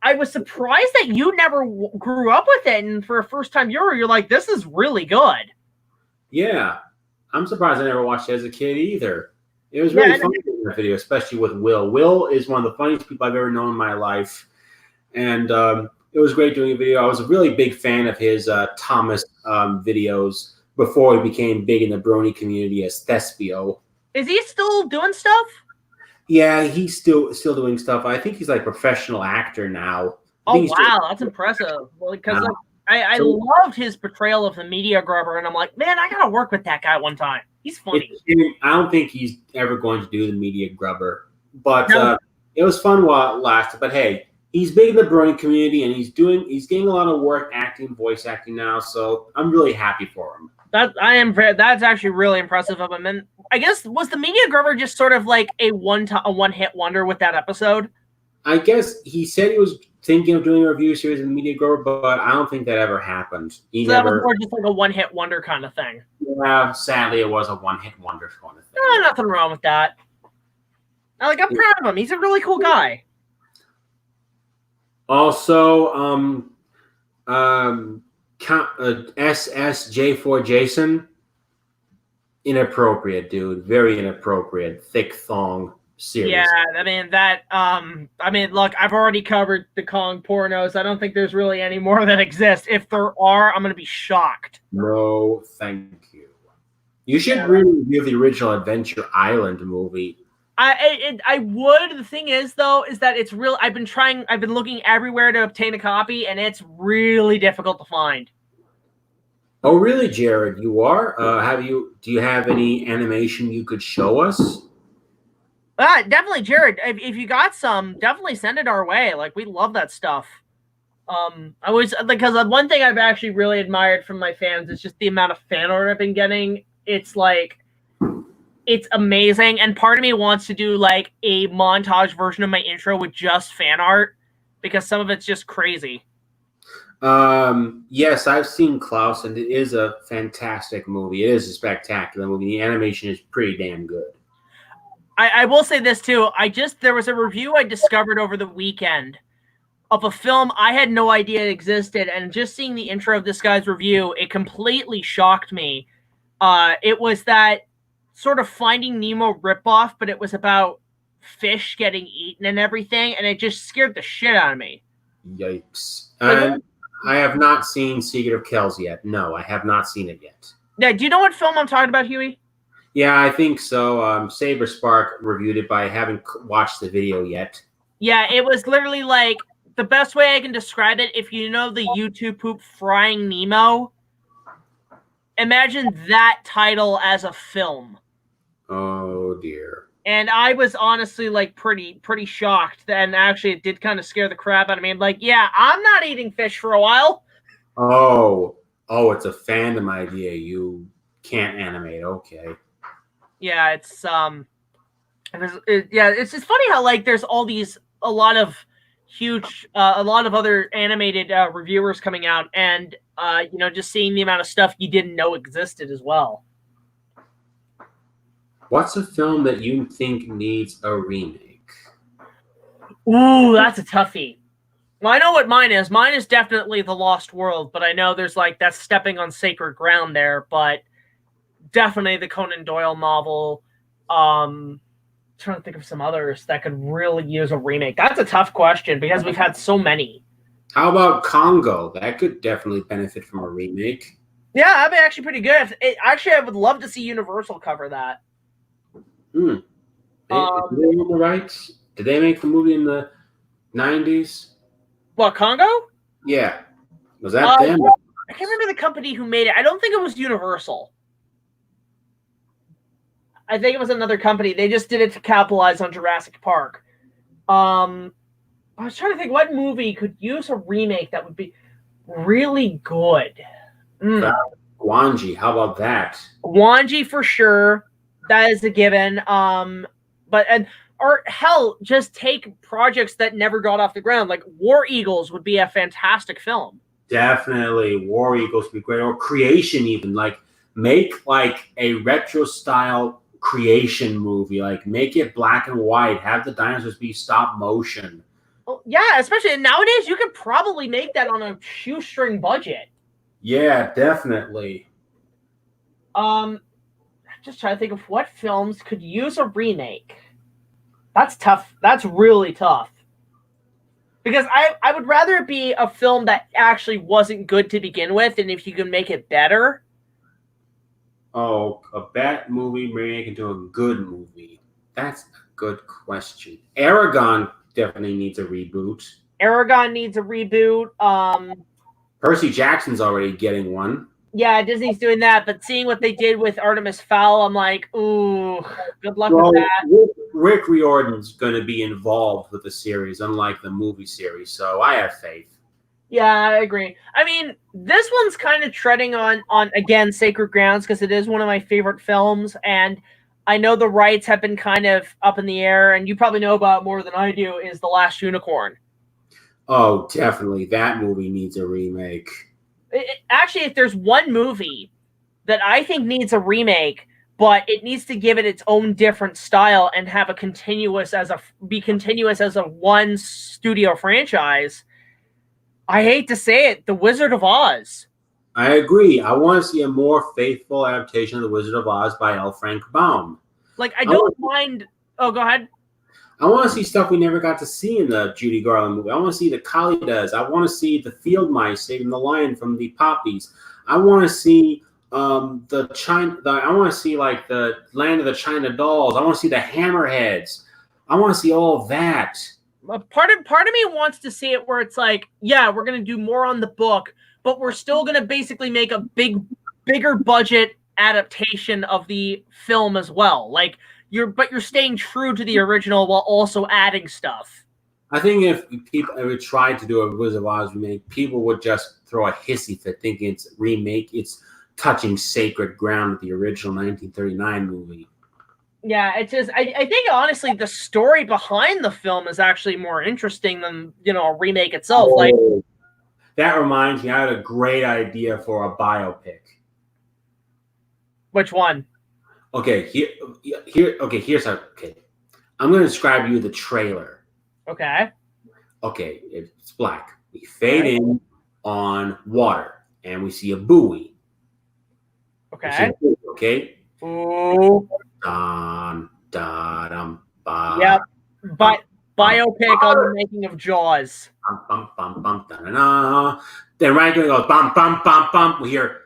I was surprised that you never grew up with it. And for a first-time viewer, you're like, this is really good. Yeah. I'm surprised I never watched it as a kid either. It was really funny in that video, especially with Will. Will is one of the funniest people I've ever known in my life. And it was great doing a video. I was a really big fan of his Thomas videos before he became big in the brony community as Thespio. Is he still doing stuff? Yeah, he's still doing stuff. I think he's like a professional actor now. Oh, wow. That's impressive. Because I loved his portrayal of the media grubber, and I'm like, man, I got to work with that guy one time. He's funny. I don't think he's ever going to do the media grubber, but it was fun while it lasted. But hey, he's big in the brony community, and he's getting a lot of work acting, voice acting now. So I'm really happy for him. That's actually really impressive of him. And I guess was the media grubber just sort of like a one-hit wonder with that episode? I guess he said he was thinking of doing a review series of the media grubber, but I don't think that ever happened. That was more just like a one-hit wonder kind of thing. Yeah, sadly, it was a one-hit wonder kind of thing. No, nothing wrong with that. I'm proud of him. He's a really cool guy. Also, SSJ4 Jason, inappropriate, dude. Very inappropriate. Thick thong series. Yeah, look, I've already covered the Kong pornos. I don't think there's really any more that exist. If there are, I'm going to be shocked. No, thank you. You should really review the original Adventure Island movie. I would. The thing is, though, is that it's real. I've been looking everywhere to obtain a copy, and it's really difficult to find. Oh, really, Jared? You are? Do you have any animation you could show us? Definitely, Jared. If you got some, definitely send it our way. Like, we love that stuff. Because one thing I've actually really admired from my fans is just the amount of fan art I've been getting. It's like, it's amazing. And part of me wants to do like a montage version of my intro with just fan art because some of it's just crazy. Yes, I've seen Klaus, and it is a fantastic movie. It is a spectacular movie. The animation is pretty damn good. I will say this too. There was a review I discovered over the weekend of a film I had no idea existed, and just seeing the intro of this guy's review, it completely shocked me. It was that sort of Finding Nemo ripoff, but it was about fish getting eaten and everything, and it just scared the shit out of me. Yikes. And I have not seen Secret of Kells yet. No, I have not seen it yet. Yeah, do you know what film I'm talking about, Hewy? Yeah, I think so. Saber Spark reviewed it, but I haven't watched the video yet. Yeah, it was literally like, the best way I can describe it, if you know the YouTube poop Frying Nemo, imagine that title as a film. Oh, dear. And I was honestly like pretty shocked, and actually it did kind of scare the crap out of me. I'm like, yeah, I'm not eating fish for a while. Oh, it's a fandom idea. You can't animate. Okay. Yeah, it's just funny how like there's a lot of other animated reviewers coming out, and just seeing the amount of stuff you didn't know existed as well. What's a film that you think needs a remake? Ooh, that's a toughie. Well, I know what mine is. Mine is definitely The Lost World, but I know there's that's stepping on sacred ground there, but definitely the Conan Doyle novel. Trying to think of some others that could really use a remake. That's a tough question because we've had so many. How about Congo? That could definitely benefit from a remake. Yeah, that'd be actually pretty good. Actually, I would love to see Universal cover that. Did they own the rights? Did they make the movie in the 90s? What, Congo? Yeah. Was that them? I can't remember the company who made it. I don't think it was Universal. I think it was another company. They just did it to capitalize on Jurassic Park. I was trying to think what movie could use a remake that would be really good. Gwanji, how about that? Gwanji for sure. That is a given. Or hell, just take projects that never got off the ground. Like War Eagles would be a fantastic film. Definitely, War Eagles would be great. Or Creation, even make a retro style Creation movie. Make it black and white. Have the dinosaurs be stop motion. Well, yeah, especially nowadays, you could probably make that on a shoestring budget. Yeah, definitely. Just trying to think of what films could use a remake. That's tough. That's really tough. Because I would rather it be a film that actually wasn't good to begin with, and if you can make it better. Oh, a bad movie make into a good movie. That's a good question. Aragon definitely needs a reboot. Aragon needs a reboot. Percy Jackson's already getting one. Yeah, Disney's doing that, but seeing what they did with Artemis Fowl, I'm like, ooh, good luck with that. Rick Riordan's going to be involved with the series, unlike the movie series, so I have faith. Yeah, I agree. I mean, this one's kind of treading on again, sacred grounds, because it is one of my favorite films, and I know the rights have been kind of up in the air, and you probably know about more than I do, is The Last Unicorn. Oh, definitely. That movie needs a remake. Actually, if there's one movie that I think needs a remake, but it needs to give it its own different style and have be continuous as a one studio franchise, I hate to say it, The Wizard of Oz. I agree. I want to see a more faithful adaptation of The Wizard of Oz by L. Frank Baum. I don't mind. Oh, go ahead. I want to see stuff we never got to see in the Judy Garland movie. I want to see the Kalidas. I want to see the field mice saving the lion from the poppies. I want to see I want to see the Land of the China Dolls. I want to see the Hammerheads. I want to see all that. Part of me wants to see it where it's yeah, we're gonna do more on the book, but we're still gonna basically make a bigger budget adaptation of the film as well. You're staying true to the original while also adding stuff. I think if people ever tried to do a Wizard of Oz remake, people would just throw a hissy fit thinking it's touching sacred ground with the original 1939 movie. Yeah, it's just I think honestly the story behind the film is actually more interesting than a remake itself. That reminds me, I had a great idea for a biopic. Which one? Okay, here's how. Okay, I'm going to describe you the trailer. Okay. Okay, it's black. We fade in on water, and we see a buoy. Okay. Okay. Ooh. Yep. But biopic on the making of Jaws. Then right when it goes bum bum bum bum, we hear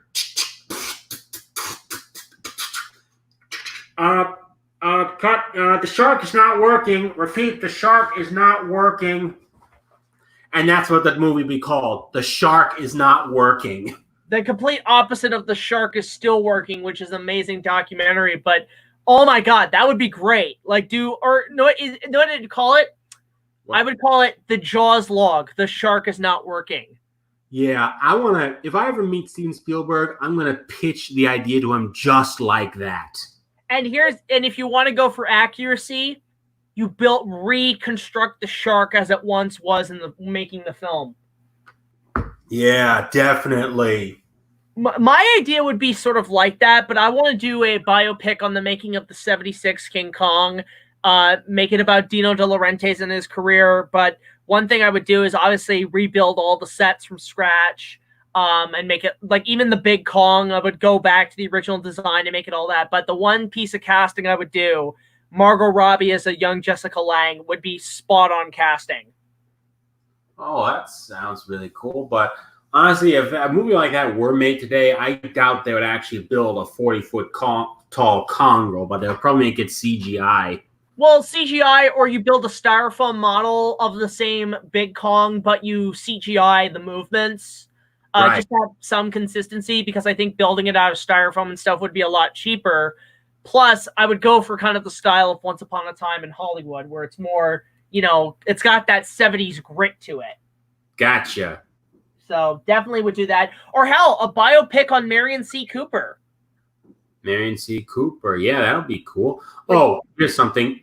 cut. The shark is not working. Repeat, the shark is not working. And that's what the movie be called. The Shark is Not Working. The complete opposite of The Shark is Still Working, which is an amazing documentary. But oh my god, that would be great. Like what did you call it? What? I would call it The Jaws Log. The Shark is Not Working. Yeah, if I ever meet Steven Spielberg, I'm gonna pitch the idea to him just like that. And if you want to go for accuracy, you reconstruct the shark as it once was in making the film. Yeah, definitely. My idea would be sort of like that, but I want to do a biopic on the making of the 76 King Kong, make it about Dino De Laurentiis and his career. But one thing I would do is obviously rebuild all the sets from scratch, and make it like even the Big Kong, I would go back to the original design and make it all that. But the one piece of casting I would do, Margot Robbie as a young Jessica Lange, would be spot on casting. Oh, that sounds really cool. But honestly, if a movie like that were made today, I doubt they would actually build a 40-foot tall Congo, but they would probably make it CGI. Well, CGI, or you build a styrofoam model of the same Big Kong, but you CGI the movements. Right. Just have some consistency, because I think building it out of styrofoam and stuff would be a lot cheaper. Plus, I would go for kind of the style of Once Upon a Time in Hollywood, where it's more, it's got that 70s grit to it. Gotcha. So definitely would do that. Or hell, a biopic on Marion C. Cooper. Marion C. Cooper. Yeah, that would be cool. Oh, here's something.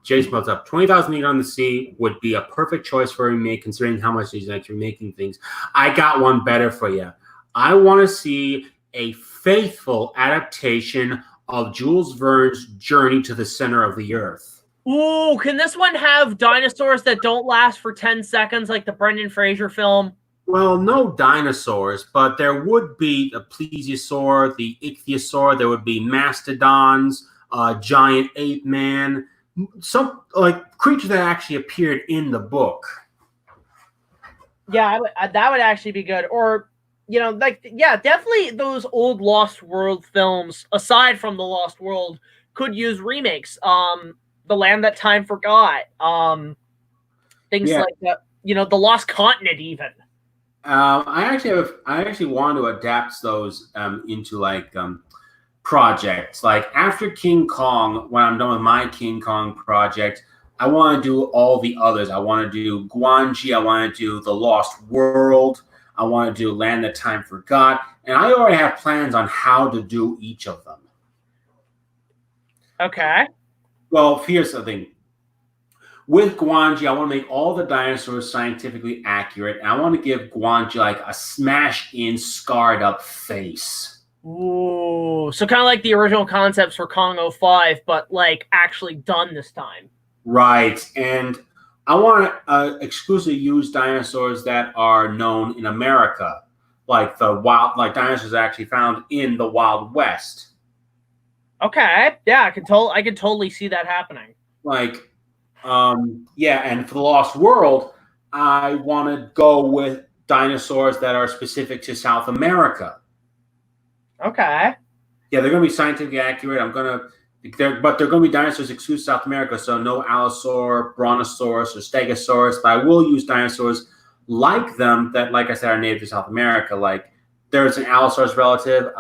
Jason built up 20,000 Leagues Under the Sea would be a perfect choice for a remake, considering how much he's actually making things. I got one better for you. I want to see a faithful adaptation of Jules Verne's Journey to the Center of the Earth. Ooh, can this one have dinosaurs that don't last for 10 seconds like the Brendan Fraser film? Well, no dinosaurs, but there would be a plesiosaur, the ichthyosaur, there would be mastodons, giant ape man, some like creatures that actually appeared in the book. Yeah, that would actually be good. Or, definitely those old Lost World films, aside from The Lost World, could use remakes. The Land That Time Forgot, things like that. The Lost Continent, even. I actually want to adapt those into projects. Like after King Kong, when I'm done with my King Kong project, I want to do all the others. I want to do Guanji. I want to do The Lost World. I want to do Land That Time Forgot. And I already have plans on how to do each of them. Okay. Well, here's the thing. With Guanji, I want to make all the dinosaurs scientifically accurate. And I want to give Guanji like a smashed-in, scarred-up face. Ooh, so kind of like the original concepts for Kong 05, but like actually done this time. Right, and I want to exclusively use dinosaurs that are known in America, like dinosaurs actually found in the Wild West. Okay, yeah, I could totally see that happening. And for The Lost World, I want to go with dinosaurs that are specific to South America. Okay. Yeah, they're going to be scientifically accurate. But they're going to be dinosaurs exclusive to South America, so no Allosaur, Brontosaurus, or Stegosaurus. But I will use dinosaurs like them that, like I said, are native to South America. Like there's an Allosaurus relative.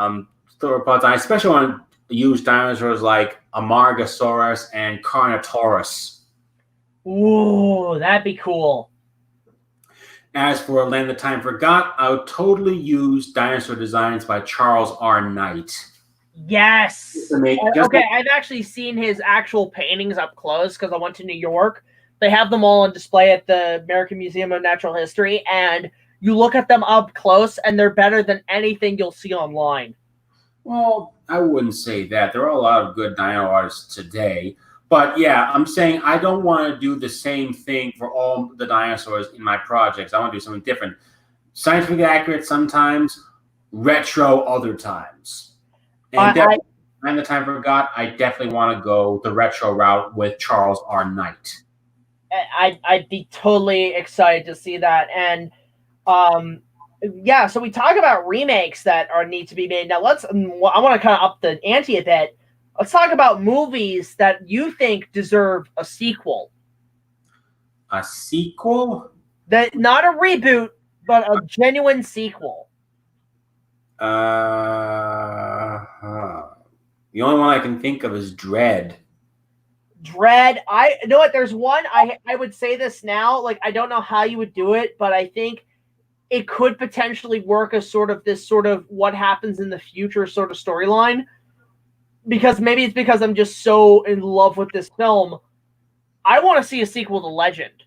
But I especially want to use dinosaurs like Amargasaurus and Carnotaurus. Ooh, that'd be cool. As for Land That Time Forgot, I would totally use dinosaur designs by Charles R. Knight. Yes. I've actually seen his actual paintings up close because I went to New York. They have them all on display at the American Museum of Natural History, and you look at them up close, and they're better than anything you'll see online. Well, I wouldn't say that. There are a lot of good dino artists today, But yeah, I'm saying I don't want to do the same thing for all the dinosaurs in my projects. I want to do something different. Scientifically accurate sometimes, retro other times. And definitely, the time forgot, I definitely want to go the retro route with Charles R. Knight. I'd be totally excited to see that. And yeah, so we talk about remakes that need to be made. Now I want to kind of up the ante a bit. Let's talk about movies that you think deserve a sequel. A sequel? That not a reboot, but a genuine sequel. The only one I can think of is Dread. Dread. You know what? There's one. I would say this now. Like, I don't know how you would do it, but I think it could potentially work as sort of what happens in the future sort of storyline. Because maybe it's because I'm just so in love with this film. I want to see a sequel to Legend.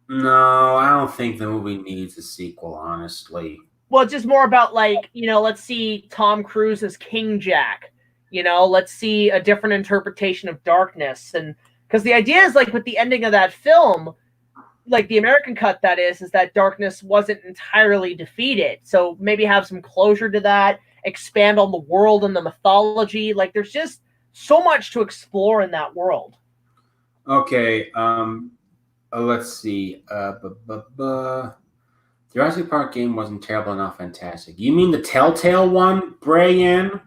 No, I don't think the movie needs a sequel, honestly. Well, it's just more about, like, let's see Tom Cruise as King Jack. Let's see a different interpretation of darkness. And because the idea is, like, with the ending of that film, like the American cut, that is that darkness wasn't entirely defeated. So maybe have some closure to that, expand on the world and the mythology. Like, there's just so much to explore in that world. Okay, let's see. Jurassic Park game wasn't terrible, not fantastic. You mean the Telltale one, Brian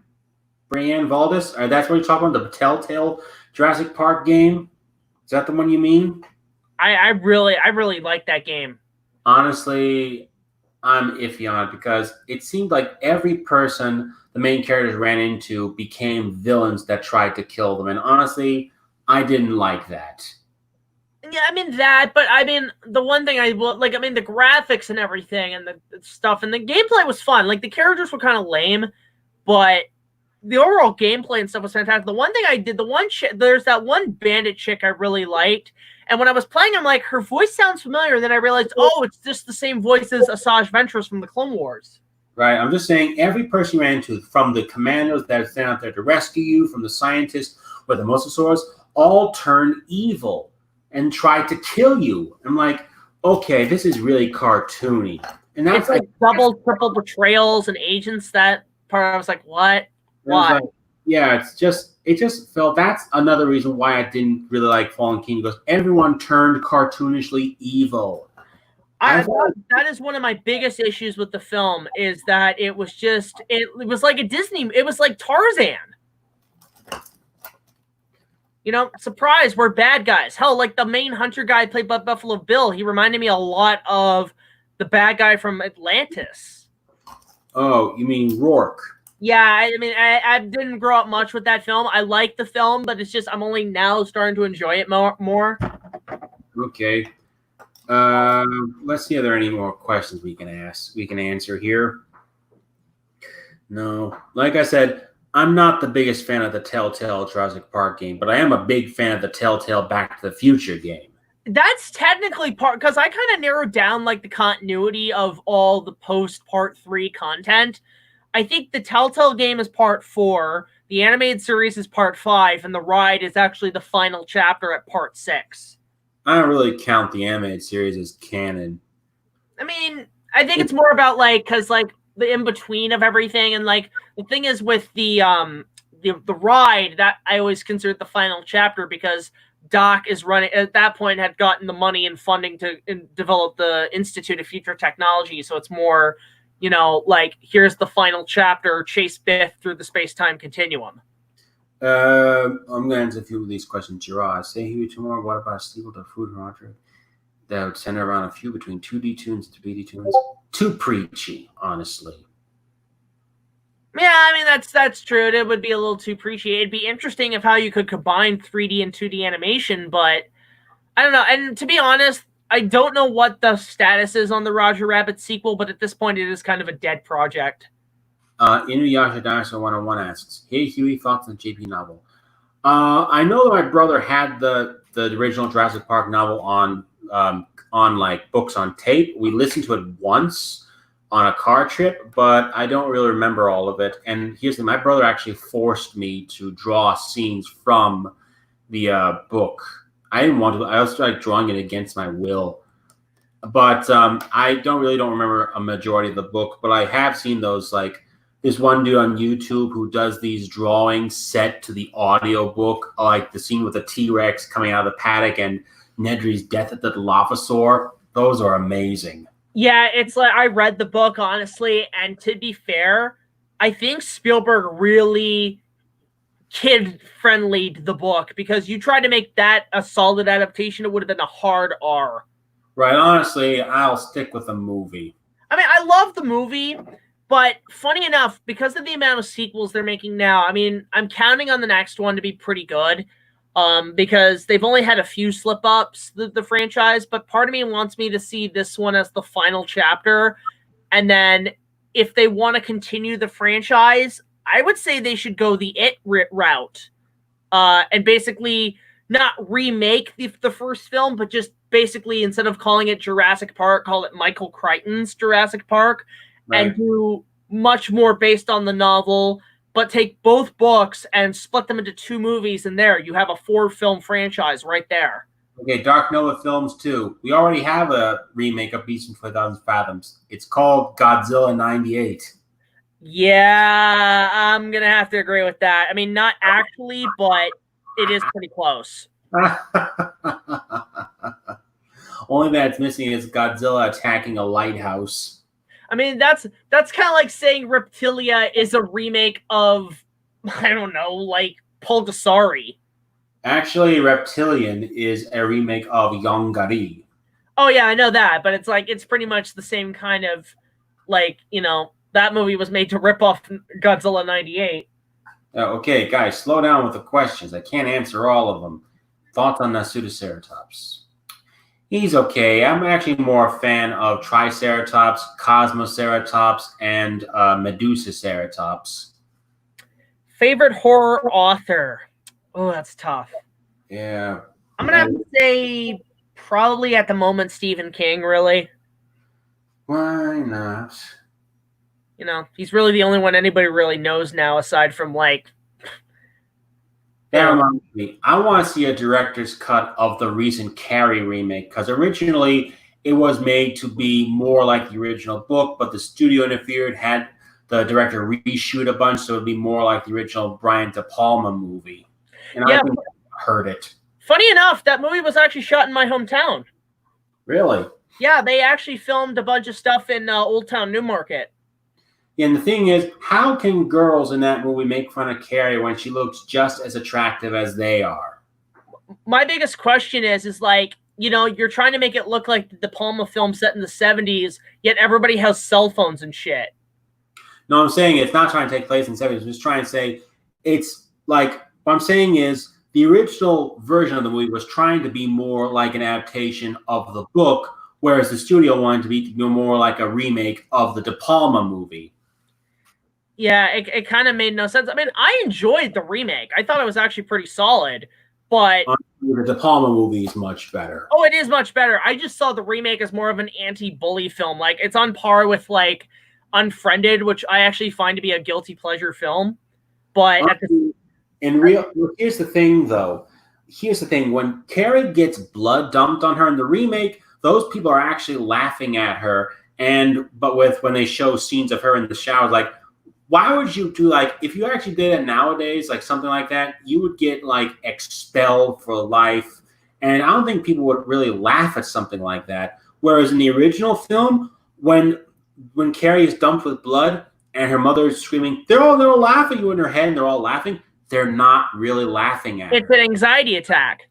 Valdez? That's what you're talking about, the Telltale Jurassic Park game? Is that the one you mean? I really like that game. Honestly, I'm iffy on it because it seemed like every person the main characters ran into became villains that tried to kill them. And honestly, I didn't like that. Yeah, I mean that, but I mean the one thing I like, I mean the graphics and everything and the stuff and the gameplay was fun. Like, the characters were kind of lame, but the overall gameplay and stuff was fantastic. The one thing I did, there's that one bandit chick I really liked, and when I was playing, I'm like, her voice sounds familiar. And then I realized, oh, it's just the same voice as Asajj Ventress from the Clone Wars. Right. I'm just saying, every person you ran into, from the commandos that stand out there to rescue you, from the scientists with the mosasaurs, all turned evil and tried to kill you. I'm like, okay, this is really cartoony. And that's like double, triple betrayals and agents. That part, I was like, what? Why? Like, yeah, it just felt, that's another reason why I didn't really like Fallen King, because everyone turned cartoonishly evil. That is one of my biggest issues with the film, is that it was just, it was like a Disney, it was like Tarzan. Surprise, we're bad guys. Hell, like the main hunter guy played by Buffalo Bill, he reminded me a lot of the bad guy from Atlantis. Oh, you mean Rourke? Yeah, I mean, I didn't grow up much with that film. I like the film, but it's just, I'm only now starting to enjoy it more. Okay. Let's see if there are any more questions we can answer here. No. Like I said, I'm not the biggest fan of the Telltale Jurassic Park game, but I am a big fan of the Telltale Back to the Future game. That's technically part, because I kind of narrowed down, like, the continuity of all the post-Part 3 content. I think the Telltale game is Part 4, the animated series is Part 5, and the ride is actually the final chapter at Part 6. I don't really count the animated series as canon. I mean, I think it's more about, like, because, like, the in-between of everything, and, like, the thing is with the ride, that I always considered the final chapter, because Doc is running, at that point, had gotten the money and funding to develop the Institute of Future Technology, so it's more, like, here's the final chapter, chase Biff through the space-time continuum. I'm going to answer a few of these questions. Gerard, say Hewy tomorrow. What about a sequel to Food Roger that would center around a few between 2D tunes and 3D tunes? Too preachy, honestly. Yeah, I mean, that's true. It would be a little too preachy. It'd be interesting if how you could combine 3D and 2D animation, but I don't know. And to be honest, I don't know what the status is on the Roger Rabbit sequel, but at this point, it is kind of a dead project. Inuyasha Dinosaur 101 asks, hey, Hewy, thoughts on the JP novel? I know that my brother had the original Jurassic Park novel on like books on tape. We listened to it once on a car trip, but I don't really remember all of it. And here's the thing, my brother actually forced me to draw scenes from the book. I didn't want to. I was like drawing it against my will. But I don't remember a majority of the book, but I have seen those. Like there's one dude on YouTube who does these drawings set to the audio book, like the scene with the T-Rex coming out of the paddock and Nedry's death at the Dilophosaur. Those are amazing. Yeah, it's like I read the book honestly, and to be fair, I think Spielberg really kid-friendly the book, because you tried to make that a solid adaptation, it would have been a hard R. Right, honestly, I'll stick with the movie. I mean, I love the movie, but funny enough, because of the amount of sequels they're making now, I mean, I'm counting on the next one to be pretty good, because they've only had a few slip-ups, the franchise, but part of me wants me to see this one as the final chapter, and then if they want to continue the franchise, I would say they should go the It route, and basically not remake the first film, but just basically, instead of calling it Jurassic Park, call it Michael Crichton's Jurassic Park, right, and do much more based on the novel, but take both books and split them into 2 movies, and there you have a 4-film franchise right there. Okay, Dark Nova Films too. We already have a remake of Beast in 2000 Fathoms. It's called Godzilla 98. Yeah, I'm going to have to agree with that. I mean, not actually, but it is pretty close. Only that it's missing is Godzilla attacking a lighthouse. I mean, that's kind of like saying Reptilia is a remake of, I don't know, like Pulgasari. Actually, Reptilian is a remake of Yongari. Oh yeah, I know that, but it's like it's pretty much the same kind of, like, you know, that movie was made to rip off Godzilla 98. Okay, guys, slow down with the questions. I can't answer all of them. Thoughts on Nasutoceratops? He's okay. I'm actually more a fan of Triceratops, Cosmoceratops, and Medusaceratops. Favorite horror author? Oh, that's tough. Yeah. I'm going to have to say probably at the moment Stephen King, really. Why not? You know, he's really the only one anybody really knows now, aside from, like... That reminds me, I want to see a director's cut of the recent Carrie remake, because originally it was made to be more like the original book, but the studio interfered, had the director reshoot a bunch, so it would be more like the original Brian De Palma movie. And yeah, I think I heard it. Funny enough, that movie was actually shot in my hometown. Really? Yeah, they actually filmed a bunch of stuff in Old Town Newmarket. And the thing is, how can girls in that movie make fun of Carrie when she looks just as attractive as they are? My biggest question is like, you know, you're trying to make it look like the De Palma film set in the 70s, yet everybody has cell phones and shit. No, I'm saying it's not trying to take place in the 70s. I'm just trying to say it's like, what I'm saying is the original version of the movie was trying to be more like an adaptation of the book, whereas the studio wanted to be more like a remake of the De Palma movie. Yeah, it kind of made no sense. I mean, I enjoyed the remake. I thought it was actually pretty solid, but... The De Palma movie is much better. Oh, it is much better. I just saw the remake as more of an anti-bully film. Like, it's on par with, like, Unfriended, which I actually find to be a guilty pleasure film. But... here's the thing, though. Here's the thing. When Carrie gets blood dumped on her in the remake, those people are actually laughing at her. But when they show scenes of her in the shower, like, why would you do, like, if you actually did it nowadays, like something like that, you would get, like, expelled for life. And I don't think people would really laugh at something like that. Whereas in the original film, when Carrie is dumped with blood and her mother is screaming, they're all laughing at you in her head and they're all laughing. They're not really laughing at her. It's an anxiety attack.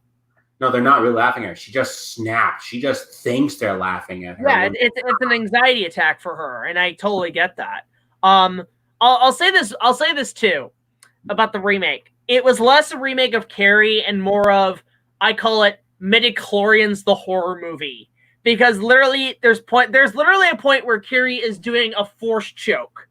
No, they're not really laughing at her. She just snapped. She just thinks they're laughing at her. Yeah, it's an anxiety attack for her, and I totally get that. I'll say this too about the remake. It was less a remake of Carrie and more of, I call it midichlorians the horror movie, because literally there's literally a point where Carrie is doing a forced choke,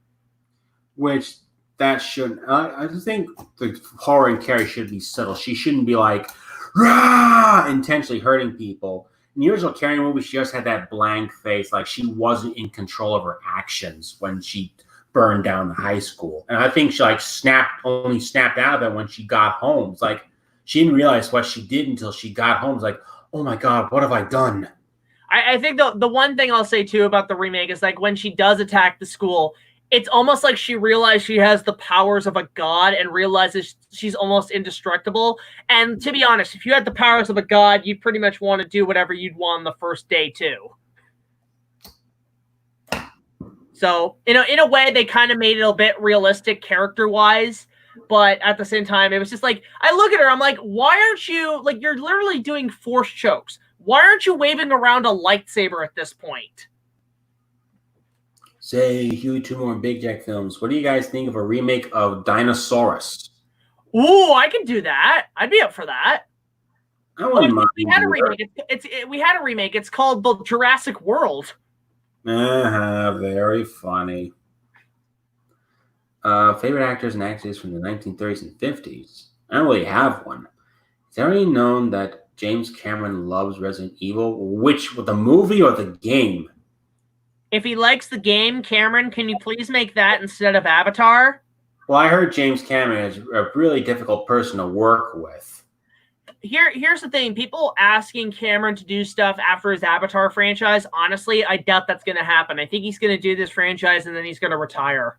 which that shouldn't. I just think the horror in Carrie should be subtle. She shouldn't be like rah, intentionally hurting people. In the original Carrie movie, she just had that blank face, like she wasn't in control of her actions when she burned down the high school. And I think she only snapped out of it when she got home. It's like she didn't realize what she did until she got home. It's like, oh my God, what have I done? I think the one thing I'll say too about the remake is like when she does attack the school, it's almost like she realized she has the powers of a god and realizes she's almost indestructible. And to be honest, if you had the powers of a god, you'd pretty much want to do whatever you'd want on the first day too. So, in a way, they kind of made it a bit realistic character-wise, but at the same time, it was just like, I look at her, I'm like, why aren't you, like, you're literally doing force chokes. Why aren't you waving around a lightsaber at this point? Say, Hewy, Toonmore, and BigJackFilms, what do you guys think of a remake of Dinosaurus? Ooh, I can do that. I'd be up for that. I wouldn't mind. We had a remake. We had a remake. It's called The Jurassic World. Very funny. Favorite actors and actresses from the 1930s and 50s? I don't really have one. It's already known that James Cameron loves Resident Evil. Which, the movie or the game? If he likes the game, Cameron, can you please make that instead of Avatar? Well, I heard James Cameron is a really difficult person to work with. Here's the thing. People asking Cameron to do stuff after his Avatar franchise, honestly, I doubt that's going to happen. I think he's going to do this franchise and then he's going to retire.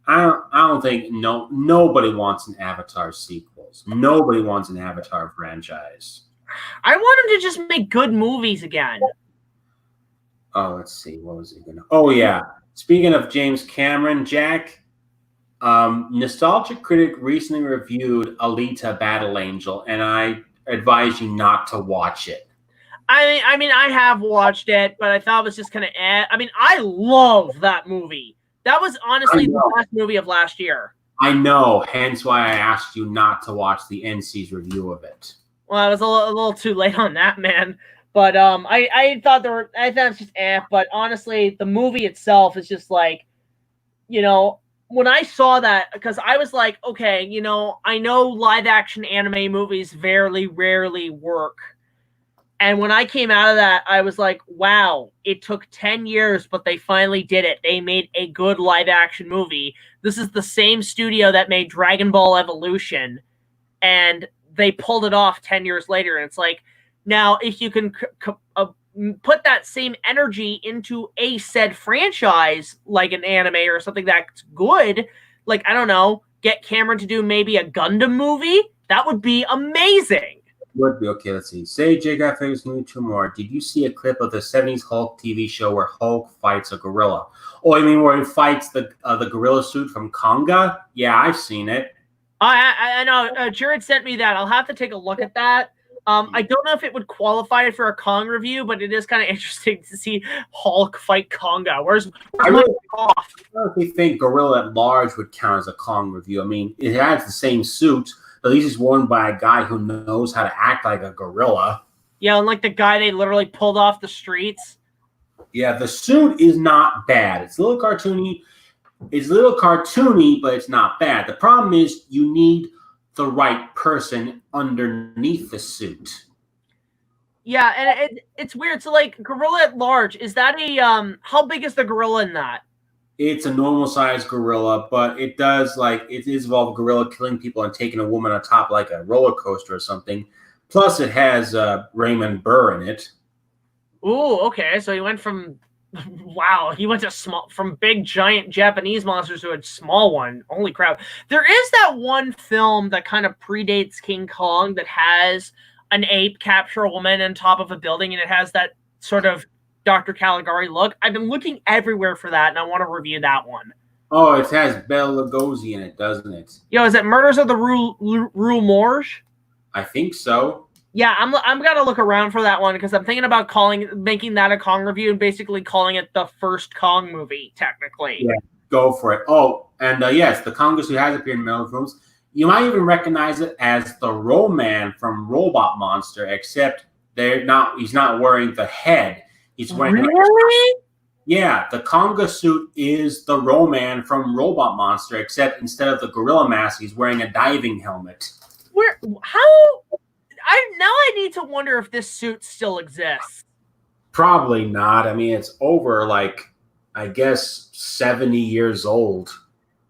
I don't think nobody wants an Avatar sequels. Nobody wants an Avatar franchise. I want him to just make good movies again. Oh, let's see. What was he going to... Oh, yeah. Speaking of James Cameron, Jack... Nostalgia Critic recently reviewed Alita Battle Angel, and I advise you not to watch it. I mean, I have watched it, but I thought it was just kind of I mean, I love that movie. That was honestly the best movie of last year. I know, hence why I asked you not to watch the NC's review of it. Well, I was a little too late on that, man. But I thought I thought it was just but honestly, the movie itself is just like, you know, when I saw that, because I was like, okay, you know, I know live action anime movies very rarely work. And when I came out of that, I was like, wow, it took 10 years, but they finally did it. They made a good live action movie. This is the same studio that made Dragon Ball Evolution, and they pulled it off 10 years later. And it's like, now if you can put that same energy into a said franchise, like an anime or something that's good, like, I don't know, get Cameron to do maybe a Gundam movie, that would be amazing. Would be. Okay, let's see. Say, Jay got famous movie Toonmore. Did you see a clip of the 70s Hulk TV show where Hulk fights a gorilla? Oh, you mean where he fights the gorilla suit from Konga? Yeah, I've seen it. I know. Jared sent me that. I'll have to take a look at that. I don't know if it would qualify for a Kong review, but it is kind of interesting to see Hulk fight Konga. Where's I really think Gorilla at Large would count as a Kong review. I mean, it has the same suit, but at least it's worn by a guy who knows how to act like a gorilla. Yeah, and like the guy they literally pulled off the streets. Yeah, the suit is not bad. It's a little cartoony. It's a little cartoony, but it's not bad. The problem is you need the right person underneath the suit. Yeah, and it's weird. So, like, Gorilla at Large, is that a how big is the gorilla in that? It's a normal sized gorilla, but it does, like, it is involved gorilla killing people and taking a woman on top like a roller coaster or something. Plus, it has Raymond Burr in it. Ooh, okay. So he went from wow, he went to from big giant Japanese monsters to a small one. Holy crap! There is that one film that kind of predates King Kong that has an ape capture a woman on top of a building, and it has that sort of Dr. Caligari look. I've been looking everywhere for that, and I want to review that one. Oh, it has Bela Lugosi in it, doesn't it? Yo, is it Murders of the Rue Morgue? I think so. Yeah, I'm gonna look around for that one because I'm thinking about making that a Kong review and basically calling it the first Kong movie, technically. Yeah, go for it. Oh, and yes, the Kongus who has appeared in metal films. You might even recognize it as the Roman from Robot Monster, except he's not wearing the head. He's wearing really? Yeah, the Konga suit is the Roman from Robot Monster, except instead of the gorilla mask, he's wearing a diving helmet. Now I need to wonder if this suit still exists. Probably not. I mean, it's over, like, I guess 70 years old.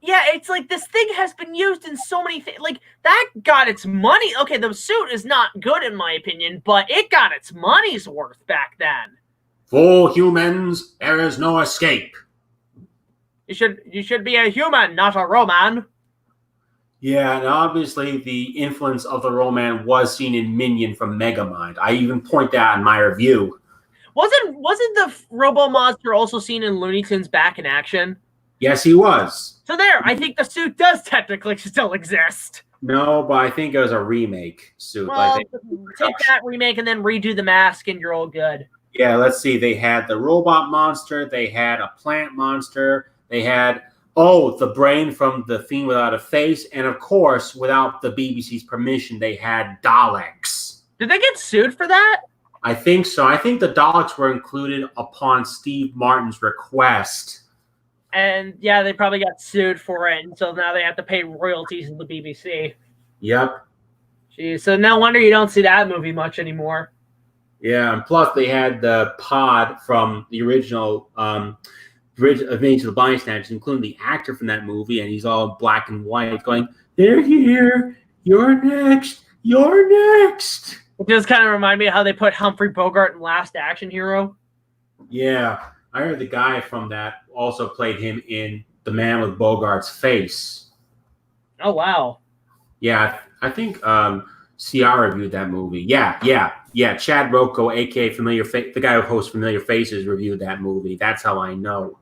Yeah, it's like this thing has been used in so many things. Like, that got its money. Okay, the suit is not good in my opinion, but it got its money's worth back then. For humans, there is no escape. You should be a human, not a Roman. Yeah, and obviously the influence of the Roman was seen in Minion from Megamind. I even point that out in my review. Wasn't the Robo Monster also seen in Looney Tunes Back in Action? Yes, he was. So there, I think the suit does technically still exist. No, but I think it was a remake suit. Well, take that remake and then redo the mask and you're all good. Yeah, let's see. They had the robot monster. They had a plant monster. They had, the brain from The Fiend Without a Face. And of course, without the BBC's permission, they had Daleks. Did they get sued for that? I think so. I think the Daleks were included upon Steve Martin's request. And yeah, they probably got sued for it. And so now they have to pay royalties to the BBC. Yep. Geez, so no wonder you don't see that movie much anymore. Yeah, and plus they had the pod from the original Bridge of Age of the Body Snatchers, including the actor from that movie, and he's all black and white going, "They're here, you're next, you're next." It does kind of remind me of how they put Humphrey Bogart in Last Action Hero. Yeah, I heard the guy from that also played him in The Man with Bogart's Face. Oh, wow. Yeah, I think CR reviewed that movie. Yeah. Chad Rocco, a.k.a. the guy who hosts Familiar Faces, reviewed that movie. That's how I know.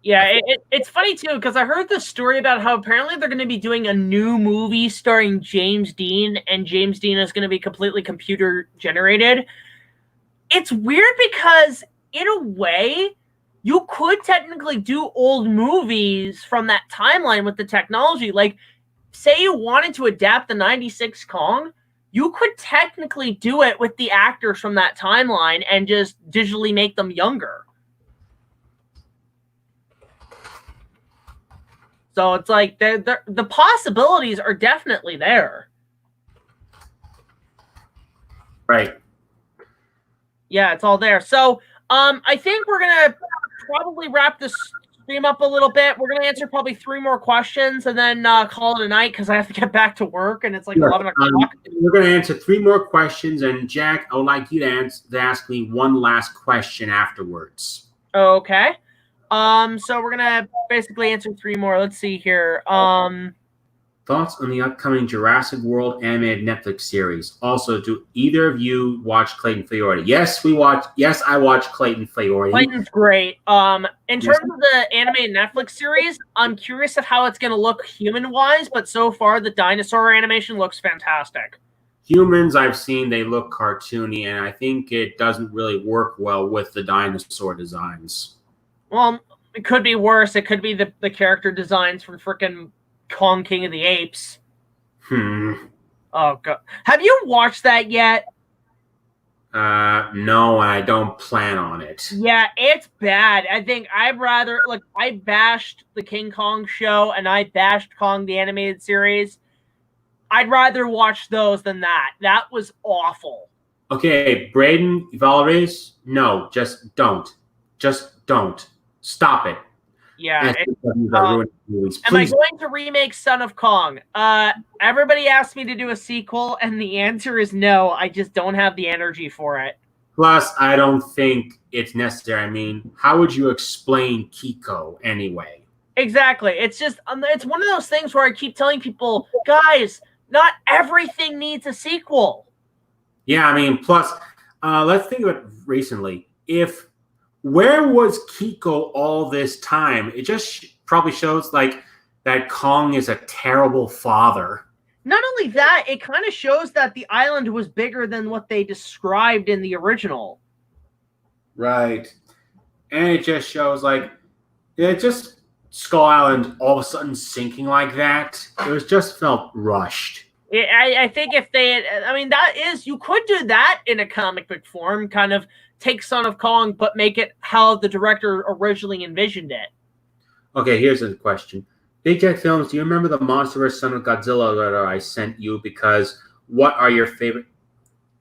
Yeah, it's funny, too, because I heard the story about how apparently they're going to be doing a new movie starring James Dean, and James Dean is going to be completely computer-generated. It's weird because, in a way, you could technically do old movies from that timeline with the technology. Like, say you wanted to adapt the 96 Kong, you could technically do it with the actors from that timeline and just digitally make them younger. So it's like the possibilities are definitely there. Right. Yeah, it's all there. So I think we're going to probably wrap this stream up a little bit. We're going to answer probably 3 more questions and then call it a night because I have to get back to work and it's like 11 o'clock. We're going to answer 3 more questions. And Jack, I would like you to ask me one last question afterwards. Okay. So we're going to basically answer 3 more. Let's see here. Thoughts on the upcoming Jurassic World animated Netflix series. Also, do either of you watch Clayton Fiore? Yes, I watched Clayton Fiore. Clayton's great. In terms of the animated Netflix series, I'm curious of how it's going to look human-wise, but so far the dinosaur animation looks fantastic. Humans I've seen, they look cartoony, and I think it doesn't really work well with the dinosaur designs. Well, it could be worse. It could be the character designs from frickin' Kong King of the Apes. Oh, God. Have you watched that yet? No, I don't plan on it. Yeah, it's bad. I think I'd rather... Look, I bashed the King Kong show, and I bashed Kong the Animated Series. I'd rather watch those than that. That was awful. Okay, Braden Valeries, no, just don't. Just don't. Stop it. Yeah. Am I going to remake Son of Kong? Everybody asked me to do a sequel, and the answer is no. I just don't have the energy for it. Plus, I don't think it's necessary. I mean, how would you explain Kiko anyway? Exactly. It's just, it's one of those things where I keep telling people, guys, not everything needs a sequel. Yeah, I mean, plus, let's think about it recently. Where was Kiko all this time? It just probably shows like that Kong is a terrible father. Not only that, it kind of shows that the island was bigger than what they described in the original. Right. And it just shows like, it just Skull Island all of a sudden sinking like that. It was just felt rushed. I think if they had, I mean, you could do that in a comic book form, kind of take Son of Kong, but make it how the director originally envisioned it. Okay, here's a question. BigJackFilms, do you remember the Monsterverse Son of Godzilla letter I sent you? Because what are your favorite...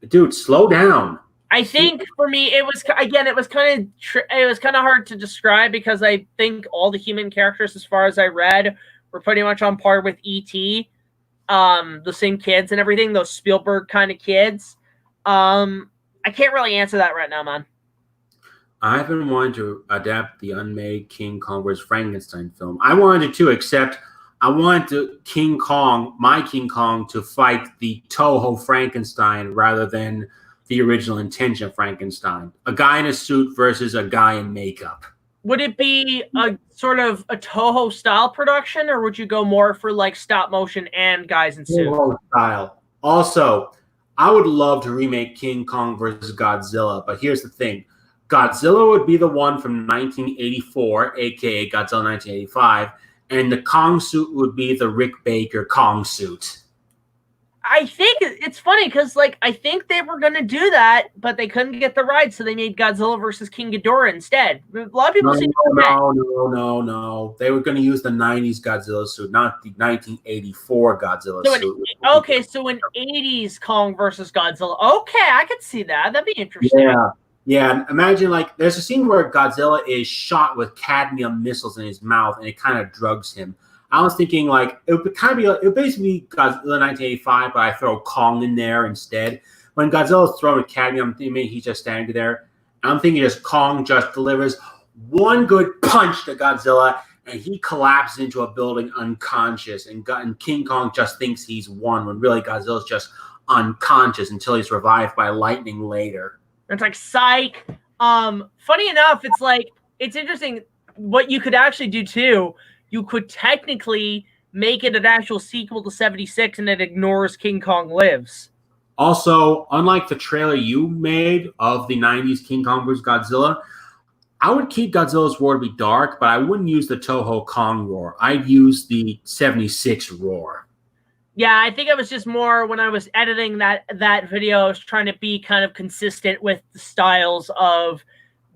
Dude, slow down. I think for me, it was kind of hard to describe because I think all the human characters, as far as I read, were pretty much on par with E.T. The same kids and everything, those Spielberg kind of kids. I can't really answer that right now, man. I've been wanting to adapt the unmade King Kong vs. Frankenstein film. I wanted to, except I wanted my King Kong, to fight the Toho Frankenstein rather than the original intention of Frankenstein. A guy in a suit versus a guy in makeup. Would it be a sort of a Toho style production, or would you go more for like stop motion and guys in suits? Toho style. Also, I would love to remake King Kong versus Godzilla, but here's the thing. Godzilla would be the one from 1984, aka Godzilla 1985, and the Kong suit would be the Rick Baker Kong suit. I think it's funny because, like, I think they were going to do that, but they couldn't get the rights, so they made Godzilla versus King Ghidorah instead. A lot of people No. They were going to use the 90s Godzilla suit, not the 1984 Godzilla suit. Okay, so an 80s Kong versus Godzilla. Okay, I could see that. That'd be interesting. Yeah. Imagine, like, there's a scene where Godzilla is shot with cadmium missiles in his mouth, and it kind of drugs him. I was thinking, like, it would basically be Godzilla 1985, but I throw Kong in there instead. When Godzilla's thrown with cadmium, I'm thinking he's just standing there. I'm thinking just Kong just delivers one good punch to Godzilla, and he collapses into a building unconscious, and King Kong just thinks he's won, when really Godzilla's just unconscious until he's revived by lightning later. It's like, psych. Funny enough, it's interesting what you could actually do, too. You could technically make it an actual sequel to 76, and it ignores King Kong Lives. Also, unlike the trailer you made of the 90s King Kong vs. Godzilla, I would keep Godzilla's roar to be dark, but I wouldn't use the Toho Kong roar. I'd use the 76 roar. Yeah, I think it was just more when I was editing that video, I was trying to be kind of consistent with the styles of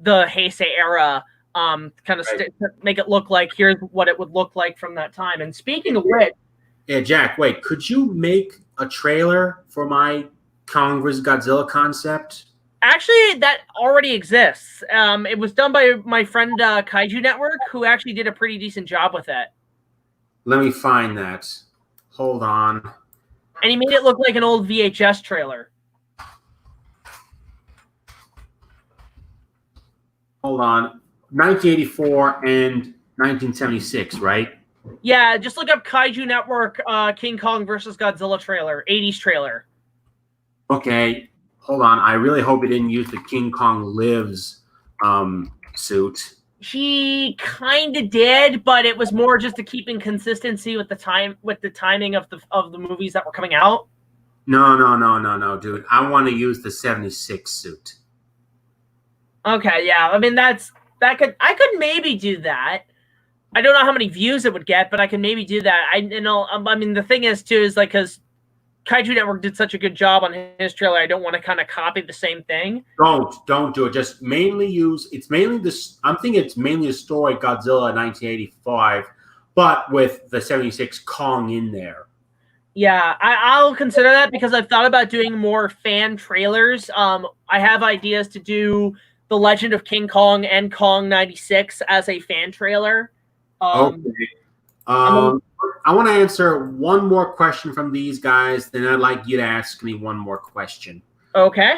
the Heisei era. Make it look like here's what it would look like from that time. And speaking of which, yeah, Jack, wait, could you make a trailer for my Kong vs. Godzilla concept? Actually, that already exists. It was done by my friend Kaiju Network, who actually did a pretty decent job with it. Let me find that. Hold on. And he made it look like an old VHS trailer. Hold on. 1984 and 1976, right? Yeah, just look up Kaiju Network King Kong versus Godzilla trailer, 80s trailer. Okay, hold on. I really hope he didn't use the King Kong Lives suit. He kind of did, but it was more just to keep in consistency with the timing of the movies that were coming out. No, dude. I want to use the 76 suit. Okay, yeah. I mean, I could maybe do that. I don't know how many views it would get, but I can maybe do that. I mean, the thing is too is like, because Kaiju Network did such a good job on his trailer, I don't want to kind of copy the same thing. Don't do it. Just mainly use. It's mainly this. I'm thinking it's mainly the story Godzilla 1985, but with the 76 Kong in there. Yeah, I'll consider that because I've thought about doing more fan trailers. I have ideas to do The Legend of King Kong and Kong 96 as a fan trailer. Okay. I want to answer one more question from these guys, then I'd like you to ask me one more question. Okay.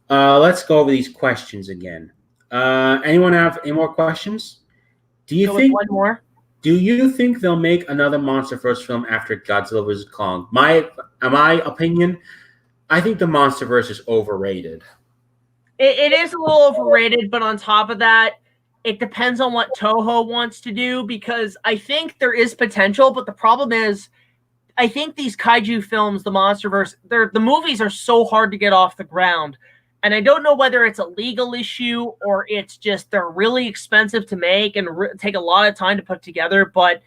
Let's go over these questions again. Anyone have any more questions? Do you think one more? Do you think they'll make another MonsterVerse film after Godzilla vs. Kong? My opinion, I think the MonsterVerse is overrated. It is a little overrated, but on top of that, it depends on what Toho wants to do, because I think there is potential, but the problem is, I think these kaiju films, the MonsterVerse, the movies are so hard to get off the ground. And I don't know whether it's a legal issue or it's just they're really expensive to make and take a lot of time to put together, but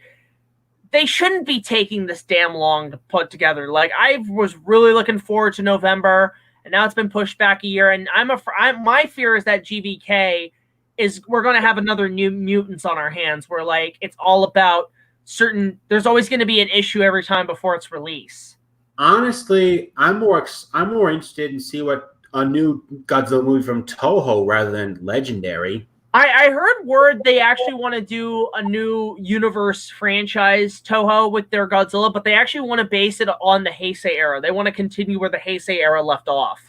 they shouldn't be taking this damn long to put together. Like, I was really looking forward to November, and now it's been pushed back a year, and my fear is that GVK we're going to have another New Mutants on our hands where, like, it's all about there's always going to be an issue every time before its release. Honestly, I'm more interested in see what a new Godzilla movie from Toho rather than Legendary. I heard word they actually want to do a new universe franchise, Toho, with their Godzilla, but they actually want to base it on the Heisei era. They want to continue where the Heisei era left off.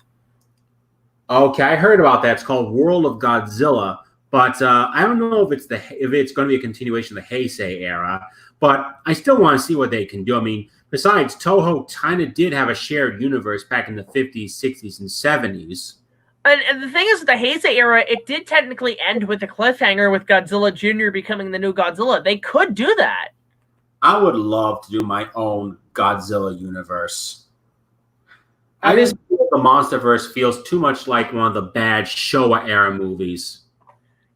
Okay, I heard about that. It's called World of Godzilla, but I don't know if it's going to be a continuation of the Heisei era. But I still want to see what they can do. I mean, besides, Toho kind of did have a shared universe back in the 50s, 60s, and 70s. And the thing is, the Heisei era, it did technically end with a cliffhanger with Godzilla Jr. becoming the new Godzilla. They could do that. I would love to do my own Godzilla universe. I just feel the MonsterVerse feels too much like one of the bad Showa era movies.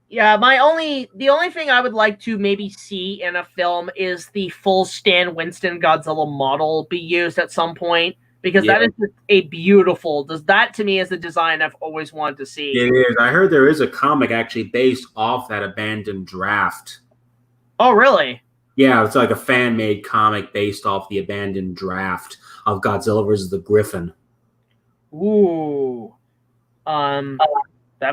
Yeah, the only thing I would like to maybe see in a film is the full Stan Winston Godzilla model be used at some point, because that is a beautiful. That to me is the design I've always wanted to see. It is. I heard there is a comic actually based off that abandoned draft. Oh, really? Yeah, it's like a fan-made comic based off the abandoned draft of Godzilla versus the Griffin. Ooh, that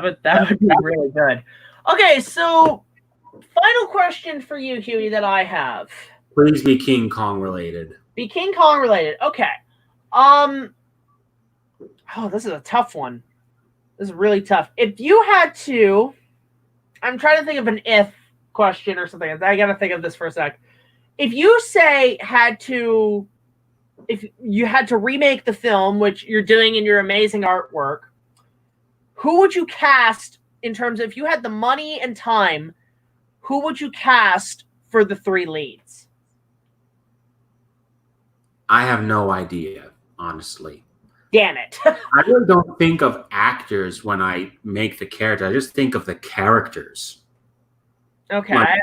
would be really good. Okay, so final question for you, Hewy, that I have. Please be King Kong related. Be King Kong related. Okay. Oh, this is a tough one. This is really tough. If you had to, I'm trying to think of an if question or something. I got to think of this for a sec. If you if you had to remake the film, which you're doing in your amazing artwork, who would you cast in terms of, if you had the money and time, who would you cast for the 3 leads? I have no idea, honestly. Damn it. I really don't think of actors when I make the character. I just think of the characters. Okay. I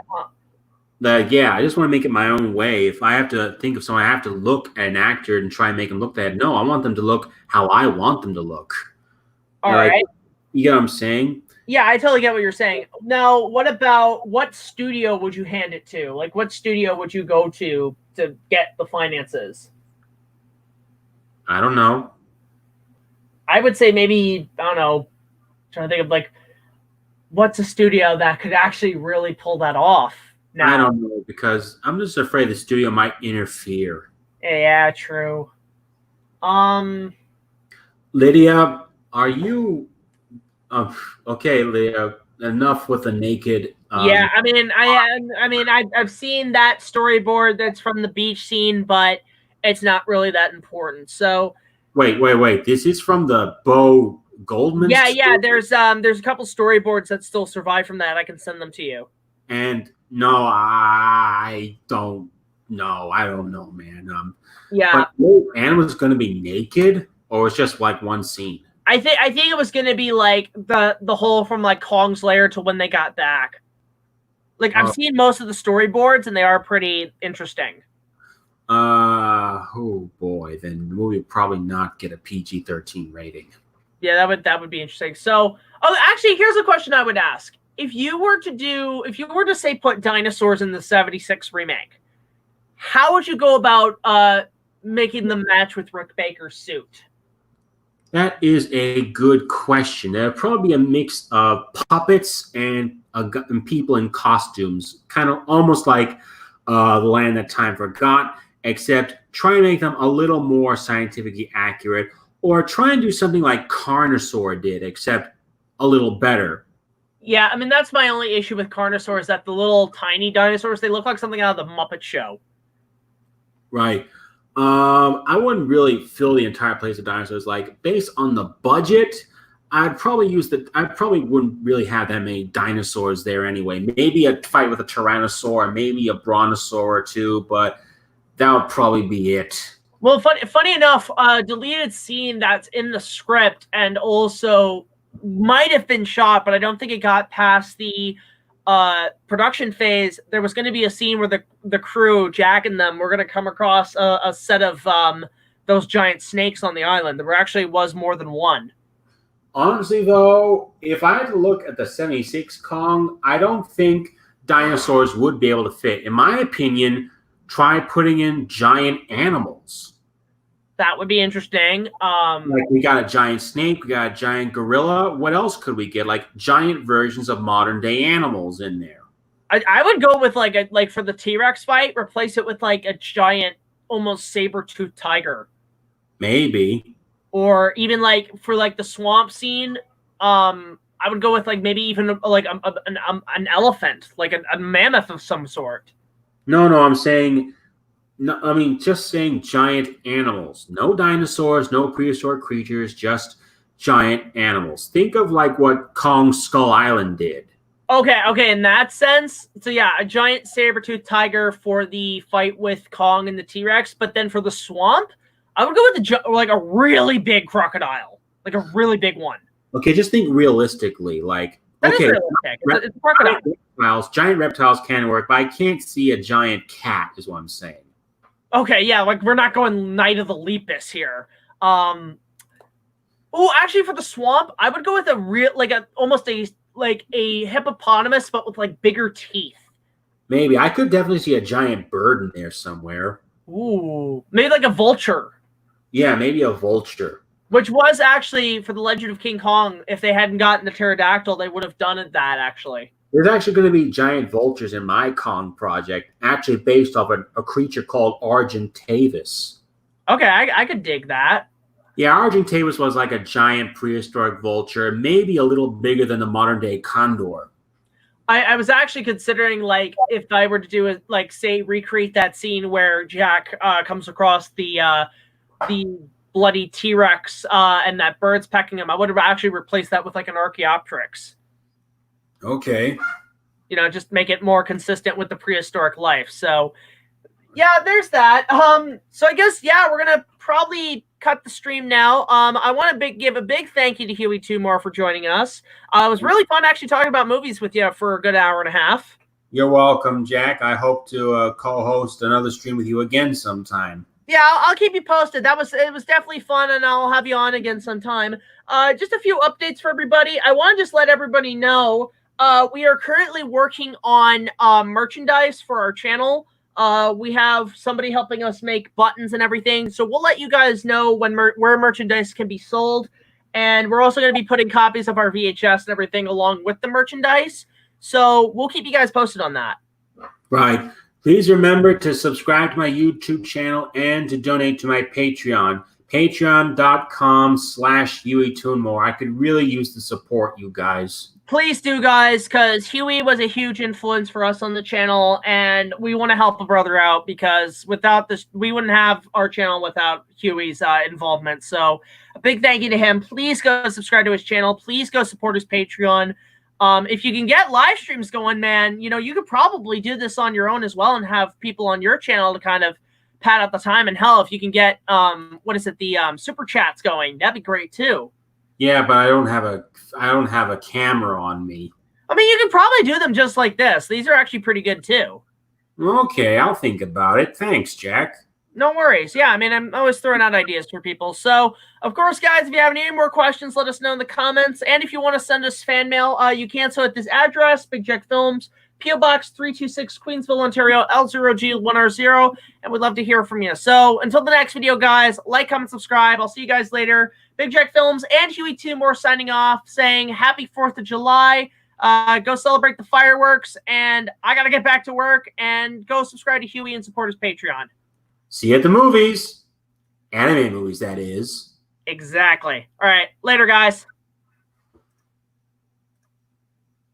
just want to make it my own way. If I have to think of someone, I have to look at an actor and try and make them look that. No, I want them to look how I want them to look. All right. You get what I'm saying? Yeah, I totally get what you're saying. Now, what studio would you hand it to? Like, what studio would you go to get the finances? I don't know. I would say maybe, I don't know, trying to think of, like, what's a studio that could actually really pull that off now? I don't know, because I'm just afraid the studio might interfere. Yeah, true. Lydia, are you... okay, Lydia, enough with the naked... yeah, I've seen that storyboard that's from the beach scene, but it's not really that important. So wait. This is from the Bo Goldman. Yeah. There's a couple storyboards that still survive from that. I can send them to you. And no, I don't know. I don't know, man. Yeah. But Anne was going to be naked, or it's just like one scene. I think it was going to be like the whole from like Kong's lair to when they got back. Like, I've seen most of the storyboards, and they are pretty interesting. Oh boy, then the movie would probably not get a PG-13 rating. Yeah, that would be interesting. So, actually, here's a question I would ask: if you were to say put dinosaurs in the '76 remake, how would you go about making them match with Rick Baker's suit? That is a good question. There would probably be a mix of puppets and people in costumes, kind of almost like The Land That Time Forgot, except try and make them a little more scientifically accurate, or try and do something like Carnosaur did, except a little better. Yeah, I mean, that's my only issue with Carnosaur, is that the little tiny dinosaurs, they look like something out of the Muppet Show. Right. I wouldn't really fill the entire place with dinosaurs. Like, based on the budget, I probably wouldn't really have that many dinosaurs there anyway. Maybe a fight with a Tyrannosaur, maybe a Brontosaur or two, but that would probably be it. Well, funny enough, deleted scene that's in the script and also might have been shot, but I don't think it got past the production phase. There was going to be a scene where the crew, Jack and them, were going to come across a set of those giant snakes on the island. There actually was more than one. Honestly, though, if I had to look at the 76 Kong, I don't think dinosaurs would be able to fit. In my opinion, try putting in giant animals. That would be interesting. Like we got a giant snake, we got a giant gorilla. What else could we get? Like giant versions of modern day animals in there. I would go with like for the T-Rex fight, replace it with like a giant, almost saber-toothed tiger. Maybe. Or even like for like the swamp scene, I would go with like maybe even like an elephant, like a mammoth of some sort. No, I'm saying, no, I mean just saying giant animals. No dinosaurs, no prehistoric creatures, just giant animals. Think of like what Kong Skull Island did. Okay, in that sense. So yeah, a giant saber-toothed tiger for the fight with Kong and the T-Rex, but then for the swamp, I would go with like a really big crocodile, like a really big one. Okay, just think realistically. Like, That okay, is realistic. It's a crocodile. Giant reptiles can work, but I can't see a giant cat, is what I'm saying. Okay, yeah, like we're not going Night of the Lepus here. Oh, actually, for the swamp, I would go with a real, almost a hippopotamus, but with like bigger teeth. Maybe I could definitely see a giant bird in there somewhere. Ooh, maybe like a vulture. Yeah, maybe a vulture. Which was actually, for the Legend of King Kong, if they hadn't gotten the pterodactyl, they would have done it that, actually. There's actually going to be giant vultures in my Kong project, actually based off a creature called Argentavis. Okay, I could dig that. Yeah, Argentavis was like a giant prehistoric vulture, maybe a little bigger than the modern-day condor. I was actually considering, like, if I were to do it, like, say, recreate that scene where Jack comes across the bloody T-Rex and that bird's pecking him, I would have actually replaced that with like an Archaeopteryx. Okay. You know, just make it more consistent with the prehistoric life. So yeah, there's that. So I guess, yeah, we're gonna probably cut the stream now. I want to give a big thank you to Hewy Toonmore for joining us. It was really fun actually talking about movies with you for a good hour and a half. You're welcome, Jack. I hope to co-host another stream with you again sometime. Yeah, I'll keep you posted. It was definitely fun, and I'll have you on again sometime. Just a few updates for everybody. I want to just let everybody know we are currently working on merchandise for our channel. We have somebody helping us make buttons and everything, so we'll let you guys know when where merchandise can be sold. And we're also going to be putting copies of our VHS and everything along with the merchandise. So we'll keep you guys posted on that. Right. Please remember to subscribe to my YouTube channel and to donate to my Patreon, patreon.com/Hewy Toonmore. I could really use the support, you guys. Please do, guys, because Hewy was a huge influence for us on the channel, and we want to help a brother out because without this, we wouldn't have our channel without Hewy's involvement. So a big thank you to him. Please go subscribe to his channel. Please go support his Patreon. If you can get live streams going, man, you know, you could probably do this on your own as well and have people on your channel to kind of pad out the time. And hell, if you can get, the super chats going, that'd be great too. Yeah, but I don't have a camera on me. I mean, you can probably do them just like this. These are actually pretty good too. Okay, I'll think about it. Thanks, Jack. No worries. Yeah, I mean, I'm always throwing out ideas for people. So, of course, guys, if you have any more questions, let us know in the comments. And if you want to send us fan mail, you can. So at this address, BigJackFilms, P.O. Box 326, Queensville, Ontario, L0G1R0. And we'd love to hear from you. So until the next video, guys, like, comment, subscribe. I'll see you guys later. BigJackFilms and Hewy Toonmore signing off, saying Happy 4th of July. Go celebrate the fireworks. And I got to get back to work. And go subscribe to Hewy and support his Patreon. See you at the movies. Anime movies, that is. Exactly. All right. Later, guys.